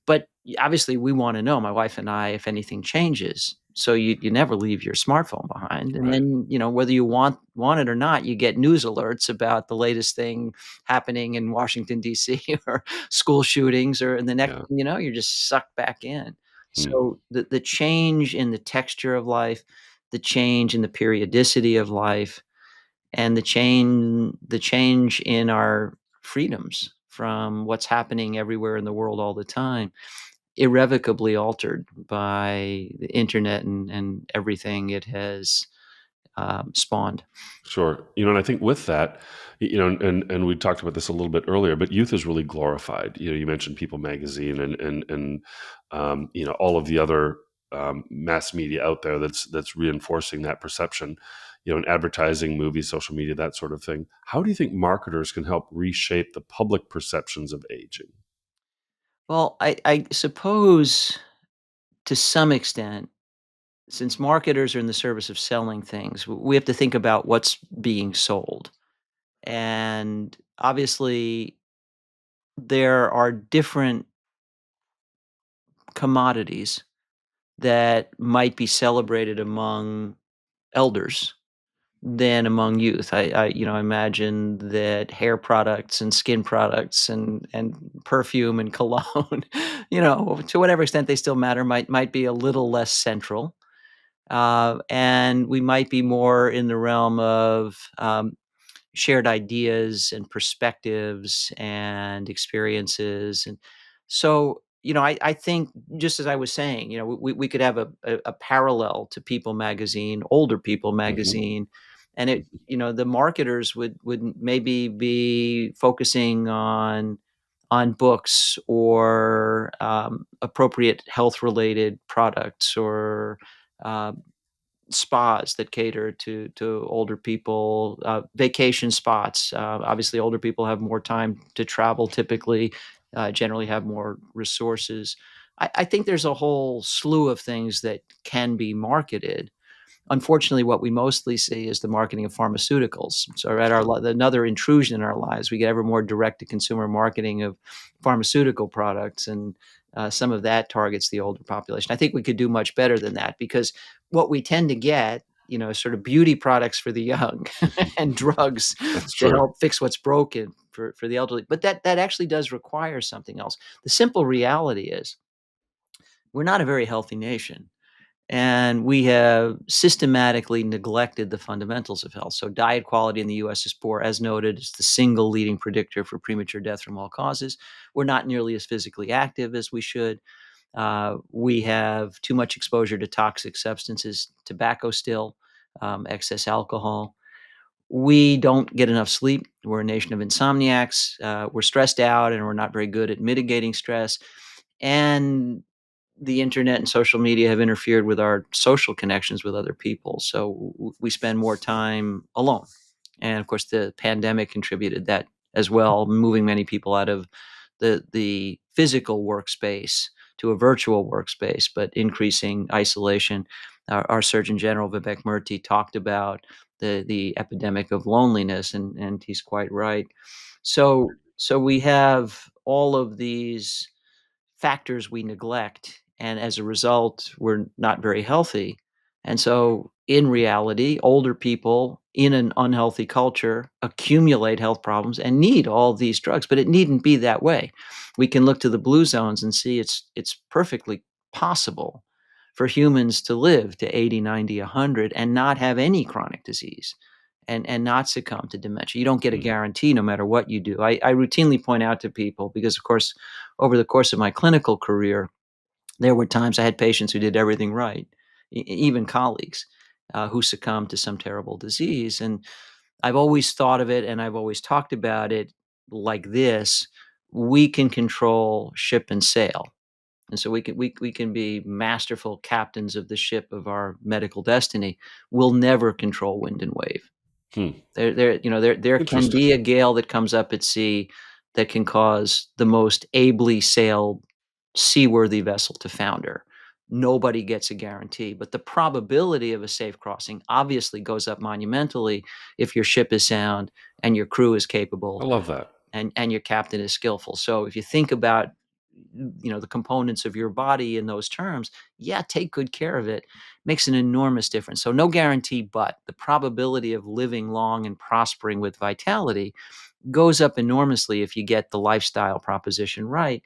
But obviously, we wanna know, my wife and I, if anything changes. So you never leave your smartphone behind, and Right. then, whether you want it or not, you get news alerts about the latest thing happening in Washington, DC, or school shootings, or and the next Yeah. thing you know, you're just sucked back in. Mm. So the change in the texture of life, the change in the periodicity of life, and the change in our freedoms from what's happening everywhere in the world all the time, irrevocably altered by the internet and everything it has spawned. Sure. And I think with that, and we talked about this a little bit earlier, but youth is really glorified. You mentioned People Magazine and all of the other mass media out there that's reinforcing that perception. In advertising, movies, social media, that sort of thing. How do you think marketers can help reshape the public perceptions of aging? Well, I suppose to some extent, since marketers are in the service of selling things, we have to think about what's being sold. And obviously, there are different commodities that might be celebrated among elders than among youth. I imagine that hair products and skin products and perfume and cologne, to whatever extent they still matter, might be a little less central. And we might be more in the realm of shared ideas and perspectives and experiences. And so, I think just as I was saying, we could have a parallel to People Magazine, older People Hmm. Magazine, and the marketers would maybe be focusing on books or appropriate health related products or uh, spas that cater to older people, vacation spots. Obviously, older people have more time to travel, typically, generally have more resources. I think there's a whole slew of things that can be marketed. Unfortunately, what we mostly see is the marketing of pharmaceuticals. So at Sure. another intrusion in our lives, we get ever more direct to consumer marketing of pharmaceutical products, and some of that targets the older population. I think we could do much better than that, because what we tend to get, is sort of beauty products for the young and drugs That's to true. help fix what's broken for the elderly. But that actually does require something else. The simple reality is we're not a very healthy nation. And we have systematically neglected the fundamentals of health. So, diet quality in the US is poor. As noted, it's the single leading predictor for premature death from all causes. We're not nearly as physically active as we should. We have too much exposure to toxic substances, tobacco still, excess alcohol. We don't get enough sleep. We're a nation of insomniacs. We're stressed out and we're not very good at mitigating stress. And the internet and social media have interfered with our social connections with other people. So we spend more time alone. And of course, the pandemic contributed that as well, moving many people out of the physical workspace to a virtual workspace, but increasing isolation. Our Surgeon General Vivek Murthy talked about the epidemic of loneliness, and he's quite right. So we have all of these factors we neglect, and as a result, we're not very healthy. And so, in reality, older people in an unhealthy culture accumulate health problems and need all these drugs, but it needn't be that way. We can look to the blue zones and see it's perfectly possible for humans to live to 80, 90, 100 and not have any chronic disease and not succumb to dementia. You don't get a Mm. guarantee no matter what you do. I routinely point out to people because, of course, over the course of my clinical career, there were times I had patients who did everything right, even colleagues who succumbed to some terrible disease. And I've always thought of it and I've always talked about it like this: we can control ship and sail. And so we can be masterful captains of the ship of our medical destiny. We'll never control wind and wave. Hmm. There can Interesting. be a gale that comes up at sea that can cause the most ably sailed seaworthy vessel to founder. Nobody gets a guarantee, but the probability of a safe crossing obviously goes up monumentally if your ship is sound and your crew is I capable love that. and your captain is skillful. So if you think about the components of your body in those terms, yeah, take good care of it. Makes an enormous difference. So no guarantee, but the probability of living long and prospering with vitality goes up enormously if you get the lifestyle proposition right.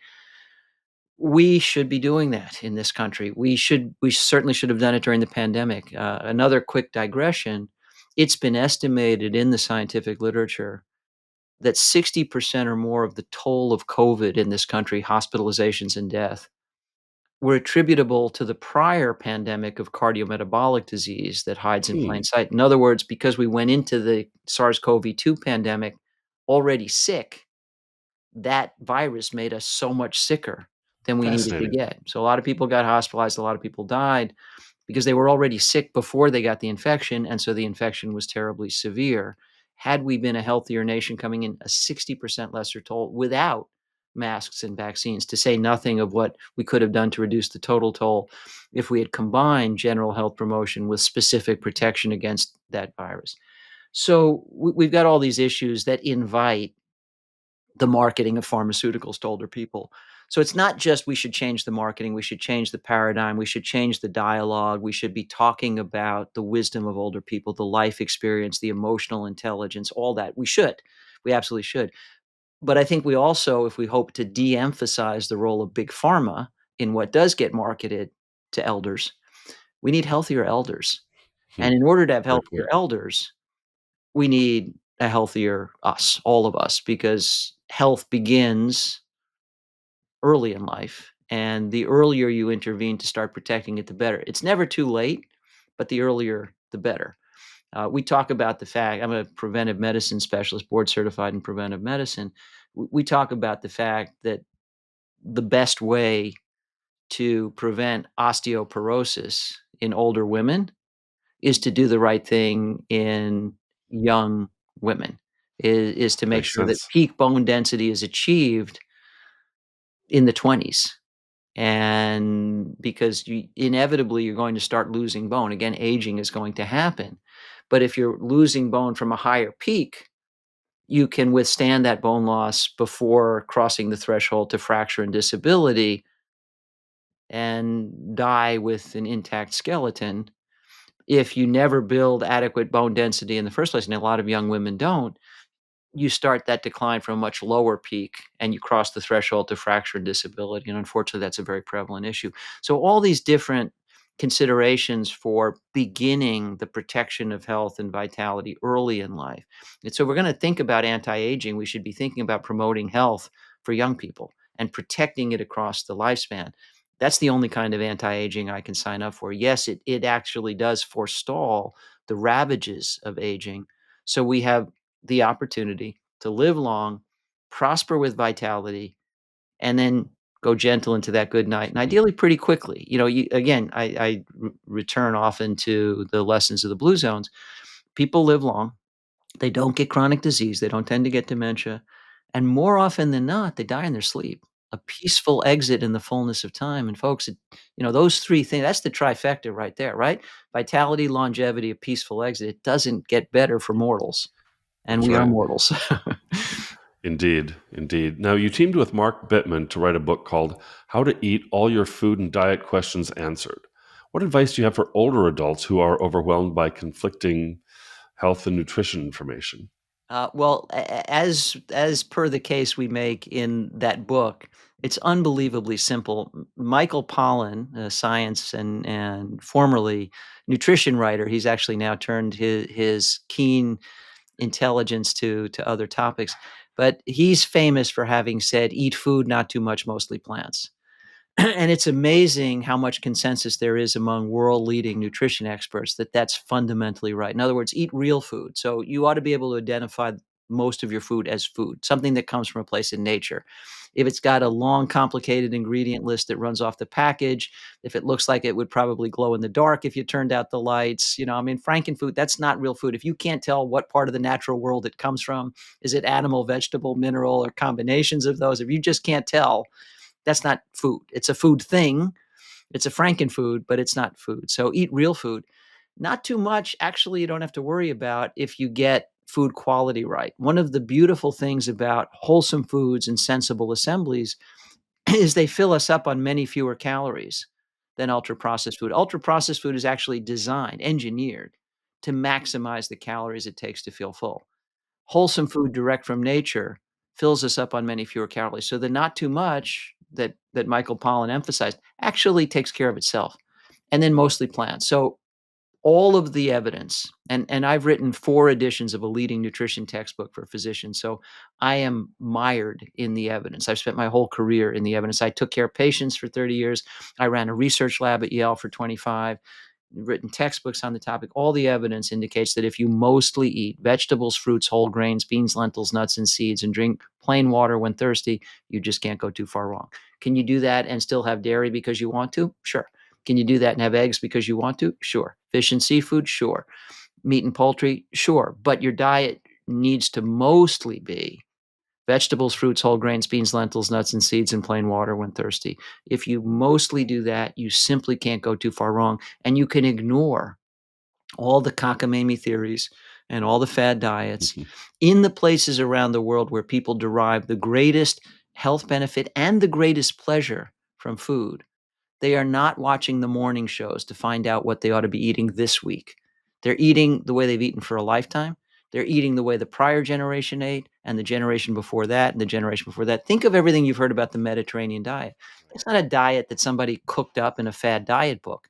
We should be doing that in this country. We certainly should have done it during the pandemic. Another quick digression: it's been estimated in the scientific literature that 60% or more of the toll of COVID in this country, hospitalizations and death, were attributable to the prior pandemic of cardiometabolic disease that hides in Hmm. plain sight. In other words, because we went into the SARS-CoV-2 pandemic already sick, that virus made us so much sicker than we needed to Fascinating. get. So a lot of people got hospitalized, a lot of people died because they were already sick before they got the infection, and so the infection was terribly severe. Had we been a healthier nation coming in a 60% lesser toll without masks and vaccines, to say nothing of what we could have done to reduce the total toll if we had combined general health promotion with specific protection against that virus. So we've got all these issues that invite the marketing of pharmaceuticals to older people. So it's not just we should change the marketing, we should change the paradigm, we should change the dialogue, we should be talking about the wisdom of older people, the life experience, the emotional intelligence, all that. We should. We absolutely should. But I think we also, if we hope to de-emphasize the role of big pharma in what does get marketed to elders, we need healthier elders. Hmm. And in order to have Great healthier point. elders, we need a healthier us, all of us, because health begins early in life. And the earlier you intervene to start protecting it, the better. It's never too late, but the earlier, the better. We talk about the fact I'm a preventive medicine specialist, board certified in preventive medicine. We talk about the fact that the best way to prevent osteoporosis in older women is to do the right thing in young women, is to make Makes sure that sense. peak bone density is achieved in the 20s. And because inevitably you're going to start losing bone. Again, aging is going to happen. But if you're losing bone from a higher peak, you can withstand that bone loss before crossing the threshold to fracture and disability and die with an intact skeleton. If you never build adequate bone density in the first place, and a lot of young women don't, you start that decline from a much lower peak and you cross the threshold to fracture and disability. And unfortunately, that's a very prevalent issue. So, all these different considerations for beginning the protection of health and vitality early in life. And so, we're going to think about anti aging. We should be thinking about promoting health for young people and protecting it across the lifespan. That's the only kind of anti aging I can sign up for. Yes, it actually does forestall the ravages of aging. So, we have the opportunity to live long, prosper with vitality, and then go gentle into that good night, and Hmm. ideally pretty quickly. Again, I return often to the lessons of the blue zones. People live long. They don't get chronic disease. They don't tend to get dementia. And more often than not, they die in their sleep. A peaceful exit in the fullness of time. And folks, those three things, that's the trifecta right there, right? Vitality, longevity, a peaceful exit. It doesn't get better for mortals. And That's we are right. mortals. Indeed, indeed. Now, you teamed with Mark Bittman to write a book called How to Eat All Your Food and Diet Questions Answered. What advice do you have for older adults who are overwhelmed by conflicting health and nutrition information? Well, as per the case we make in that book, it's unbelievably simple. Michael Pollan, a science and formerly nutrition writer, he's actually now turned his keen intelligence to other topics, but he's famous for having said, "Eat food, not too much, mostly plants." And it's amazing how much consensus there is among world leading nutrition experts that that's fundamentally right. In other words, eat real food. So you ought to be able to identify most of your food as food, something that comes from a place in nature. If it's got a long, complicated ingredient list that runs off the package, if it looks like it would probably glow in the dark if you turned out the lights, Frankenfood, that's not real food. If you can't tell what part of the natural world it comes from, is it animal, vegetable, mineral, or combinations of those? If you just can't tell, that's not food. It's a food thing. It's a frankenfood, but it's not food. So eat real food. Not too much. Actually, you don't have to worry about if you get food quality right. One of the beautiful things about wholesome foods and sensible assemblies is they fill us up on many fewer calories than ultra processed food. Ultra processed food is actually designed, engineered to maximize the calories it takes to feel full. Wholesome food direct from nature fills us up on many fewer calories. So the not too much that Michael Pollan emphasized actually takes care of itself. And then mostly plants. So all of the evidence, and I've written 4 editions of a leading nutrition textbook for physicians, so I am mired in the evidence. I've spent my whole career in the evidence. I took care of patients for 30 years. I ran a research lab at Yale for 25, written textbooks on the topic. All the evidence indicates that if you mostly eat vegetables, fruits, whole grains, beans, lentils, nuts, and seeds, and drink plain water when thirsty, you just can't go too far wrong. Can you do that and still have dairy because you want to? Sure. Can you do that and have eggs because you want to? Sure. Fish and seafood? Sure. Meat and poultry? Sure. But your diet needs to mostly be vegetables, fruits, whole grains, beans, lentils, nuts, and seeds, and plain water when thirsty. If you mostly do that, you simply can't go too far wrong. And you can ignore all the cockamamie theories and all the fad diets in the places around the world where people derive the greatest health benefit and the greatest pleasure from food. They are not watching the morning shows to find out what they ought to be eating this week. They're eating the way they've eaten for a lifetime. They're eating the way the prior generation ate, and the generation before that, and the generation before that. Think of everything you've heard about the Mediterranean diet. It's not a diet that somebody cooked up in a fad diet book.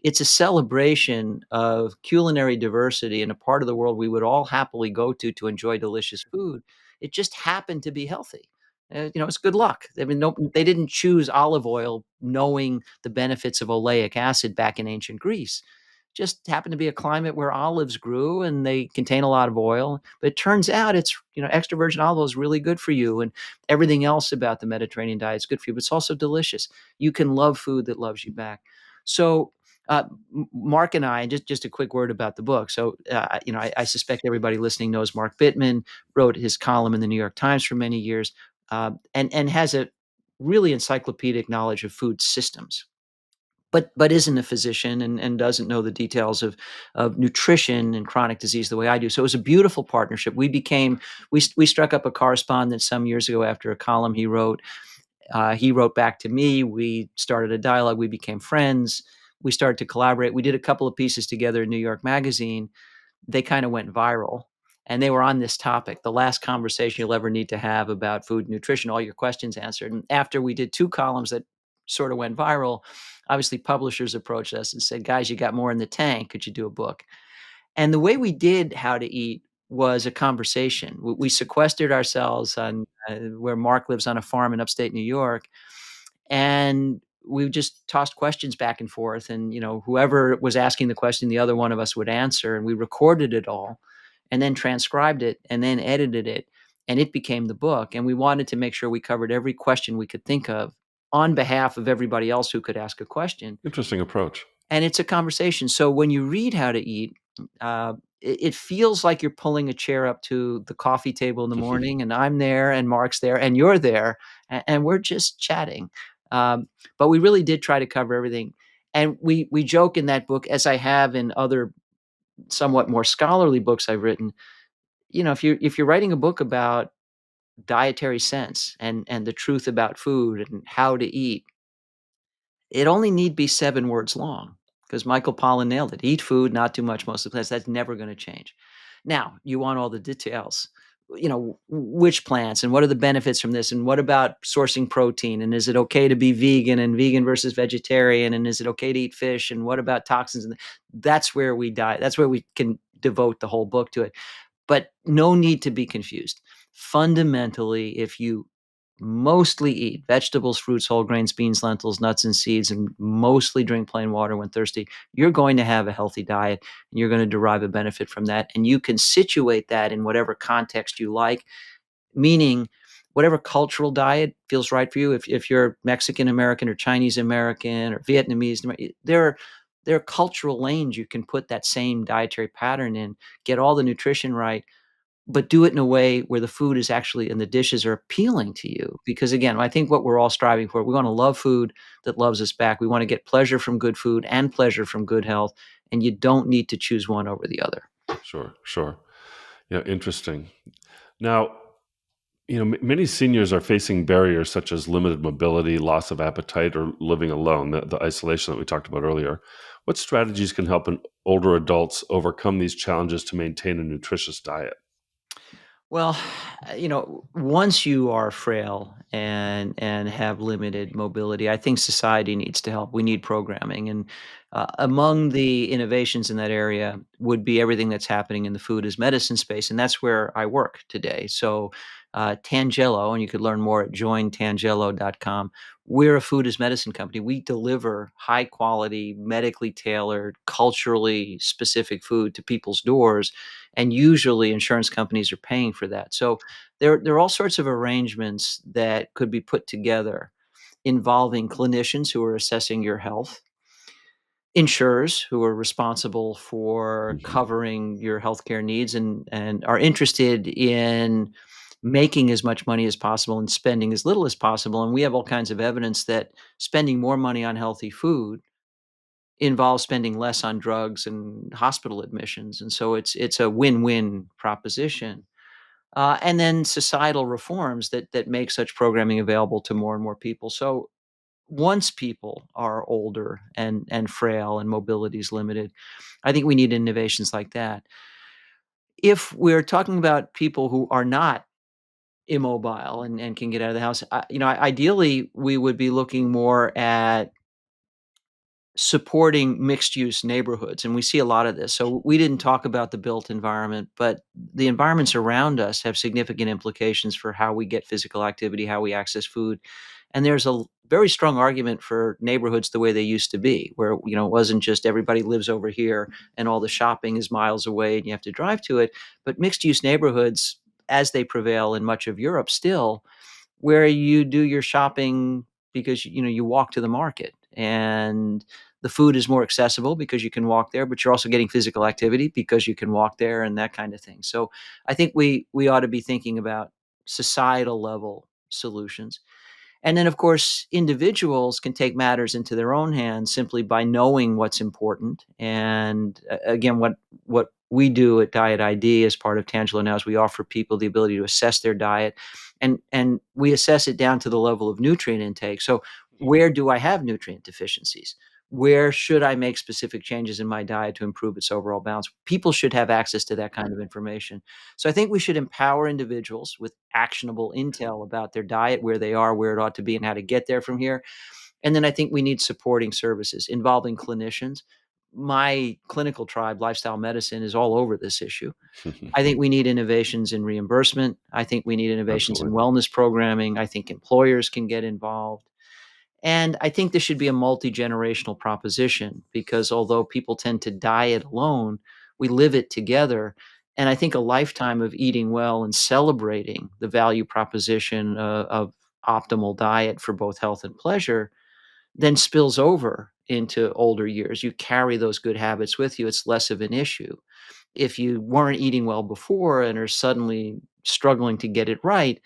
It's a celebration of culinary diversity in a part of the world we would all happily go to enjoy delicious food. It just happened to be healthy. It's good luck. I mean, no, they didn't choose olive oil knowing the benefits of oleic acid back in ancient Greece. Just happened to be a climate where olives grew and they contain a lot of oil. But it turns out extra virgin olive oil is really good for you, and everything else about the Mediterranean diet is good for you. But it's also delicious. You can love food that loves you back. So Mark and I, just a quick word about the book. So, I suspect everybody listening knows Mark Bittman, wrote his column in the New York Times for many years, and has a really encyclopedic knowledge of food systems, but isn't a physician and doesn't know the details of nutrition and chronic disease the way I do. So it was a beautiful partnership. We struck up a correspondence some years ago after a column he wrote. He wrote back to me. We started a dialogue. We became friends. We started to collaborate. We did a couple of pieces together in New York Magazine. They kind of went viral, and they were on this topic, the last conversation you'll ever need to have about food and nutrition, all your questions answered. And after we did 2 columns that sort of went viral, obviously publishers approached us and said, guys, you got more in the tank. Could you do a book? And the way we did How to Eat was a conversation. We sequestered ourselves on where Mark lives on a farm in upstate New York, and we just tossed questions back and forth. And whoever was asking the question, the other one of us would answer, and we recorded it all, and then transcribed it, and then edited it, and it became the book. And we wanted to make sure we covered every question we could think of on behalf of everybody else who could ask a question. Interesting approach. And it's a conversation. So when you read How to Eat, it feels like you're pulling a chair up to the coffee table in the morning, and I'm there, and Mark's there, and you're there, and we're just chatting. But we really did try to cover everything. And we joke in that book, as I have in other somewhat more scholarly books I've written. If you're writing a book about dietary sense and the truth about food and how to eat, it only need be 7 words long, because Michael Pollan nailed it. Eat food, not too much most of the time. That's never going to change. Now, you want all the details. Which plants and what are the benefits from this, and what about sourcing protein, and is it okay to be vegan, and vegan versus vegetarian, and is it okay to eat fish, and what about toxins? And that's where we die. That's where we can devote the whole book to it. But no need to be confused. Fundamentally, if you mostly eat vegetables, fruits, whole grains, beans, lentils, nuts, and seeds, and mostly drink plain water when thirsty, you're going to have a healthy diet, and you're going to derive a benefit from that. And you can situate that in whatever context you like, meaning whatever cultural diet feels right for you. If you're Mexican American or Chinese American or Vietnamese, there are cultural lanes you can put that same dietary pattern in, get all the nutrition right, but do it in a way where the food is actually, and the dishes are appealing to you. Because again, I think what we're all striving for, we want to love food that loves us back. We want to get pleasure from good food and pleasure from good health. And you don't need to choose one over the other. Sure. Yeah, interesting. Now, many seniors are facing barriers such as limited mobility, loss of appetite, or living alone, the isolation that we talked about earlier. What strategies can help older adults overcome these challenges to maintain a nutritious diet? Well, once you are frail and have limited mobility, I think society needs to help. We need programming, and among the innovations in that area would be everything that's happening in the food as medicine space, and that's where I work today. So, Tangelo, and you could learn more at jointangelo.com. We're a food as medicine company. We deliver high quality, medically tailored, culturally specific food to people's doors, and usually insurance companies are paying for that. So there are all sorts of arrangements that could be put together involving clinicians who are assessing your health, insurers who are responsible for Mhm. covering your healthcare needs and are interested in making as much money as possible and spending as little as possible. And we have all kinds of evidence that spending more money on healthy food involves spending less on drugs and hospital admissions. And so it's a win-win proposition. And then societal reforms that make such programming available to more and more people. So once people are older and frail and mobility is limited, I think we need innovations like that. If we're talking about people who are not immobile and can get out of the house, ideally we would be looking more at supporting mixed use neighborhoods, and we see a lot of this. So we didn't talk about the built environment, but the environments around us have significant implications for how we get physical activity, how we access food. And there's a very strong argument for neighborhoods the way they used to be, where it wasn't just everybody lives over here and all the shopping is miles away and you have to drive to it, but mixed use neighborhoods as they prevail in much of Europe still, where you do your shopping because you walk to the market, and the food is more accessible because you can walk there, but you're also getting physical activity because you can walk there and that kind of thing. So I think we ought to be thinking about societal level solutions. And then, of course, individuals can take matters into their own hands simply by knowing what's important. And again, what we do at Diet ID as part of Tangelo now is we offer people the ability to assess their diet, and we assess it down to the level of nutrient intake. So, where do I have nutrient deficiencies? Where should I make specific changes in my diet to improve its overall balance? People should have access to that kind of information. So I think we should empower individuals with actionable intel about their diet, where they are, where it ought to be, and how to get there from here. And then I think we need supporting services involving clinicians. My clinical tribe, lifestyle medicine, is all over this issue. I think we need innovations in reimbursement. I think we need innovations in Absolutely. wellness programming. I think employers can get involved. And I think this should be a multi-generational proposition, because although people tend to diet alone, we live it together. And I think a lifetime of eating well and celebrating the value proposition of optimal diet for both health and pleasure then spills over into older years. You carry those good habits with you. It's less of an issue. If you weren't eating well before and are suddenly struggling to get it right,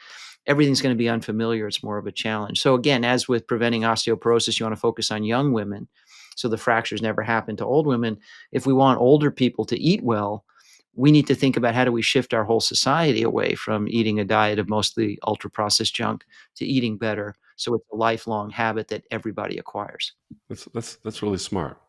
everything's going to be unfamiliar. It's more of a challenge. So again, as with preventing osteoporosis, you want to focus on young women so the fractures never happen to old women. If we want older people to eat well, we need to think about how do we shift our whole society away from eating a diet of mostly ultra processed junk to eating better, so it's a lifelong habit that everybody acquires. That's really smart.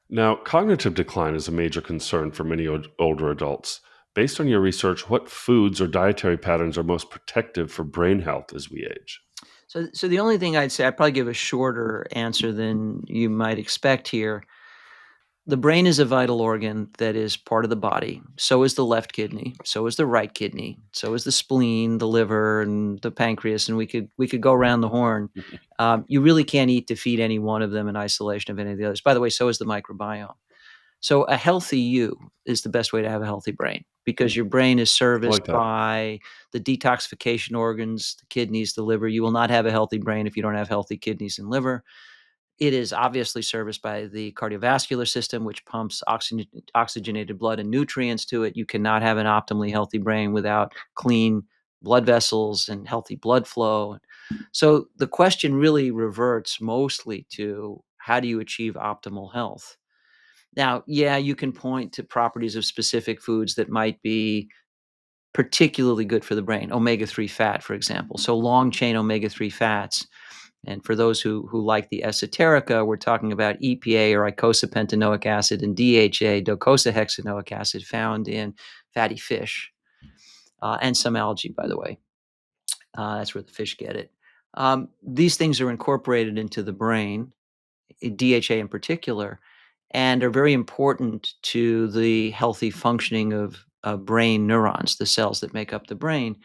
Now, cognitive decline is a major concern for many older adults. Based on your research, what foods or dietary patterns are most protective for brain health as we age? So the only thing I'd say, I'd probably give a shorter answer than you might expect here. The brain is a vital organ that is part of the body. So is the left kidney. So is the right kidney. So is the spleen, the liver, and the pancreas. And we could go around the horn. You really can't eat to feed any one of them in isolation of any of the others. By the way, so is the microbiome. So a healthy you is the best way to have a healthy brain, because your brain is I like serviced that. by the detoxification organs, the kidneys, the liver. You will not have a healthy brain if you don't have healthy kidneys and liver. It is obviously serviced by the cardiovascular system, which pumps oxygenated blood and nutrients to it. You cannot have an optimally healthy brain without clean blood vessels and healthy blood flow. So the question really reverts mostly to how do you achieve optimal health? Now, yeah, you can point to properties of specific foods that might be particularly good for the brain, omega-3 fat, for example. So long chain omega-3 fats, and for those who like the esoterica, we're talking about EPA or eicosapentaenoic acid and DHA, docosahexaenoic acid, found in fatty fish. and some algae, by the way. That's where the fish get it. These things are incorporated into the brain, DHA in particular, and are very important to the healthy functioning of brain neurons, the cells that make up the brain.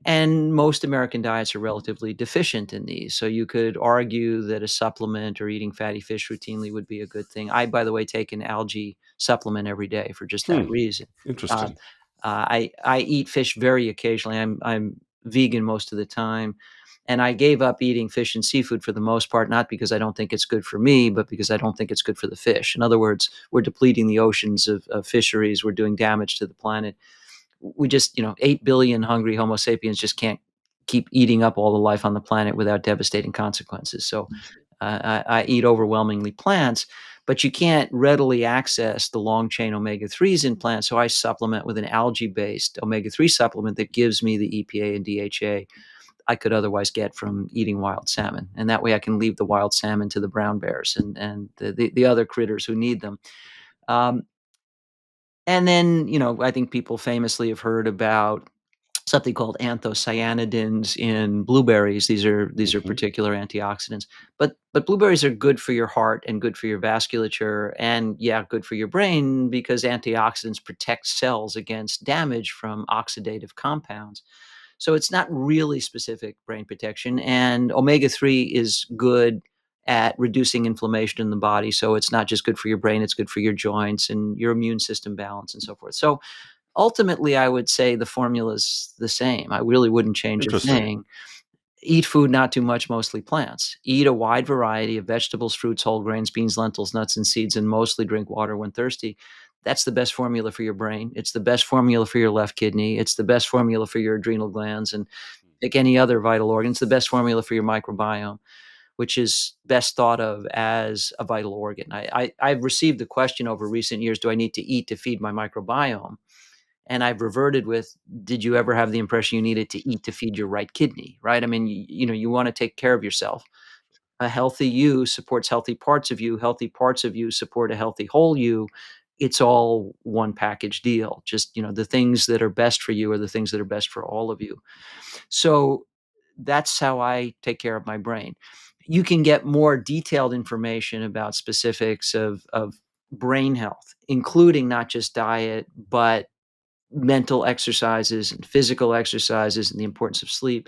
And most American diets are relatively deficient in these. So you could argue that a supplement or eating fatty fish routinely would be a good thing. I, by the way, take an algae supplement every day for just that Hmm. reason. Uh, Interesting. I eat fish very occasionally. I'm vegan most of the time, and I gave up eating fish and seafood for the most part, not because I don't think it's good for me, but because I don't think it's good for the fish. In other words, we're depleting the oceans of fisheries. We're doing damage to the planet. We just, 8 billion hungry Homo sapiens just can't keep eating up all the life on the planet without devastating consequences. So I eat overwhelmingly plants, but you can't readily access the long chain omega 3s in plants. So I supplement with an algae based omega 3 supplement that gives me the EPA and DHA I could otherwise get from eating wild salmon. And that way I can leave the wild salmon to the brown bears and the other critters who need them. Um, and then, I think people famously have heard about something called anthocyanidins in blueberries. These are Hmm. particular antioxidants. But blueberries are good for your heart and good for your vasculature and yeah, good for your brain because antioxidants protect cells against damage from oxidative compounds. So it's not really specific brain protection. And omega 3 is good at reducing inflammation in the body. So it's not just good for your brain, it's good for your joints and your immune system balance and so forth. So ultimately, I would say the formula is the same. I really wouldn't change a Interesting. thing. Eat food, not too much, mostly plants. Eat a wide variety of vegetables, fruits, whole grains, beans, lentils, nuts, and seeds, and mostly drink water when thirsty. That's the best formula for your brain. It's the best formula for your left kidney. It's the best formula for your adrenal glands and like any other vital organ. It's the best formula for your microbiome, which is best thought of as a vital organ. I've received the question over recent years, do I need to eat to feed my microbiome? And I've reverted with, did you ever have the impression you needed to eat to feed your right kidney, right? I mean, you want to take care of yourself. A healthy you supports healthy parts of you. Healthy parts of you support a healthy whole you. It's all one package deal. Just, the things that are best for you are the things that are best for all of you. So that's how I take care of my brain. You can get more detailed information about specifics of brain health, including not just diet, but mental exercises and physical exercises and the importance of sleep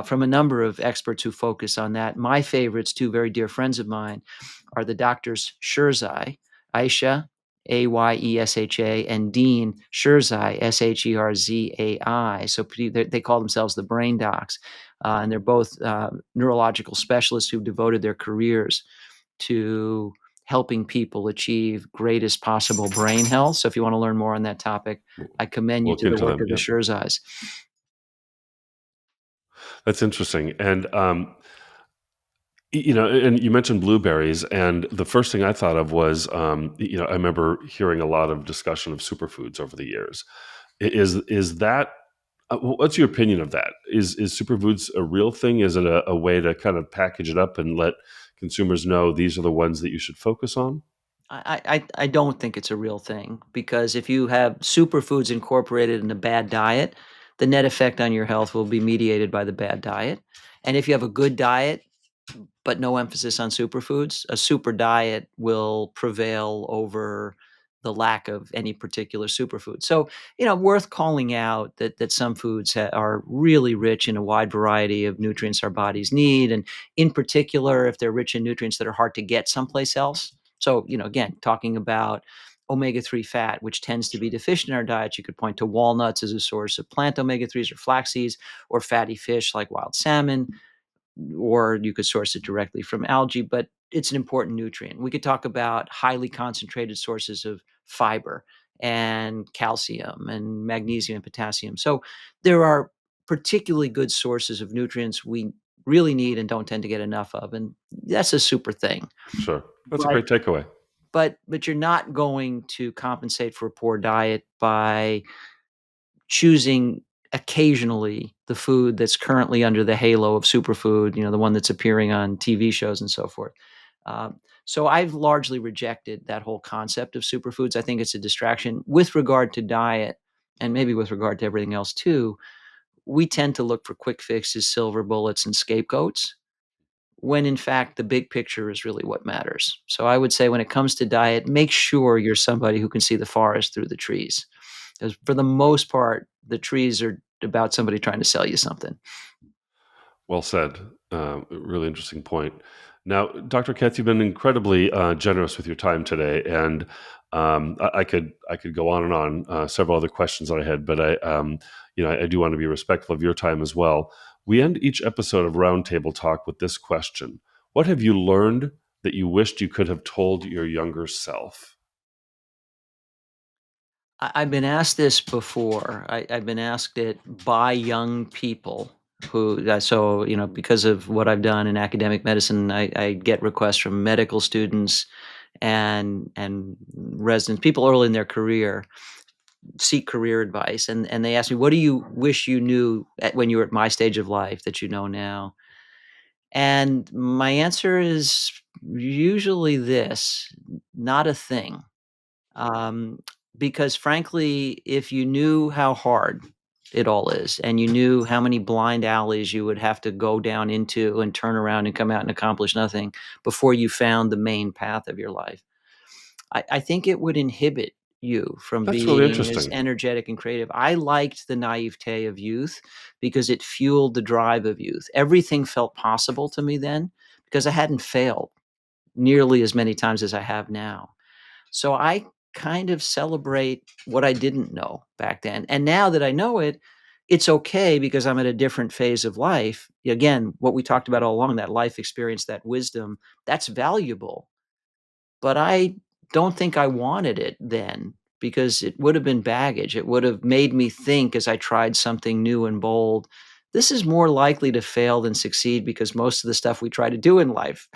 from a number of experts who focus on that. My favorites, two very dear friends of mine, are the doctors Sherzai, Aisha, Ayesha, and Dean Sherzai, Sherzai. So they call themselves the brain docs. And they're both neurological specialists who've devoted their careers to helping people achieve greatest possible brain health. So if you want to learn more on that topic, I commend you Look to the into work them. of the Yeah, Sherzais. that's interesting. And and you mentioned blueberries, and the first thing I thought of was, I remember hearing a lot of discussion of superfoods over the years. Is that what's your opinion of that? Is superfoods a real thing? Is it a way to kind of package it up and let consumers know these are the ones that you should focus on? I don't think it's a real thing because if you have superfoods incorporated in a bad diet, the net effect on your health will be mediated by the bad diet. And if you have a good diet, but no emphasis on superfoods, a super diet will prevail over the lack of any particular superfood. So, worth calling out that some foods are really rich in a wide variety of nutrients our bodies need, and in particular, if they're rich in nutrients that are hard to get someplace else. So, again, talking about omega 3 fat, which tends to be Sure. deficient in our diet, you could point to walnuts as a source of plant omega 3s or flax seeds or fatty fish like wild salmon, or you could source it directly from algae, but it's an important nutrient. We could talk about highly concentrated sources of fiber and calcium and magnesium and potassium. So there are particularly good sources of nutrients we really need and don't tend to get enough of, and that's a super thing. Sure. That's a But great takeaway. but you're not going to compensate for a poor diet by choosing occasionally the food that's currently under the halo of superfood, the one that's appearing on TV shows and so forth. So I've largely rejected that whole concept of superfoods. I think it's a distraction. With regard to diet, and maybe with regard to everything else too, we tend to look for quick fixes, silver bullets, and scapegoats, when in fact the big picture is really what matters. So I would say when it comes to diet, make sure you're somebody who can see the forest through the trees. Because for the most part, the trees are about somebody trying to sell you something. Well said. Really interesting point. Now, Dr. Katz, you've been incredibly generous with your time today, and I could go on and on. Several other questions that I had, but I do want to be respectful of your time as well. We end each episode of Roundtable Talk with this question: what have you learned that you wished you could have told your younger self? I've been asked this before. I've been asked it by young people who, because of what I've done in academic medicine, I get requests from medical students and residents, people early in their career, seek career advice, and they ask me, "What do you wish you knew when you were at my stage of life that you know now?" And my answer is usually this: not a thing. Um, because frankly, if you knew how hard it all is, and you knew how many blind alleys you would have to go down into and turn around and come out and accomplish nothing before you found the main path of your life, I think it would inhibit you from That's really being as interesting. energetic and creative. I liked the naivete of youth because it fueled the drive of youth. Everything felt possible to me then because I hadn't failed nearly as many times as I have now. So I kind of celebrate what I didn't know back then. And now that I know it, it's okay because I'm at a different phase of life. Again, what we talked about all along, that life experience, that wisdom, that's valuable. But I don't think I wanted it then because it would have been baggage. It would have made me think as I tried something new and bold, this is more likely to fail than succeed because most of the stuff we try to do in life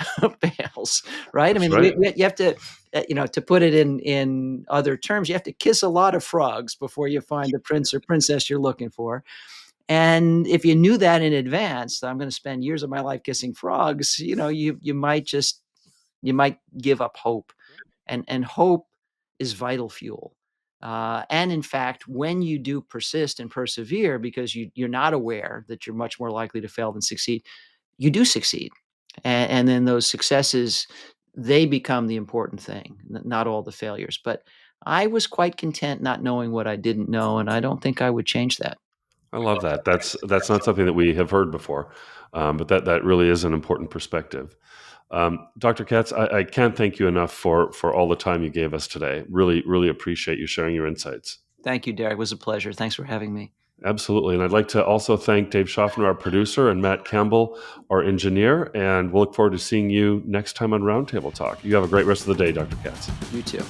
fails, right? I That's mean, right. you have to, to put it in other terms, you have to kiss a lot of frogs before you find the prince or princess you're looking for. And if you knew that in advance, that I'm going to spend years of my life kissing frogs, you might give up hope, and hope is vital fuel. And in fact, when you do persist and persevere, because you're not aware that you're much more likely to fail than succeed, you do succeed, and then those successes, they become the important thing, not all the failures. But I was quite content not knowing what I didn't know, and I don't think I would change that. I love that. That's not something that we have heard before, but that really is an important perspective. Dr. Katz, I can't thank you enough for all the time you gave us today. Really, really appreciate you sharing your insights. Thank you, Derek. It was a pleasure. Thanks for having me. Absolutely. And I'd like to also thank Dave Schaffner, our producer, and Matt Campbell, our engineer. And we'll look forward to seeing you next time on Roundtable Talk. You have a great rest of the day, Dr. Katz. You too.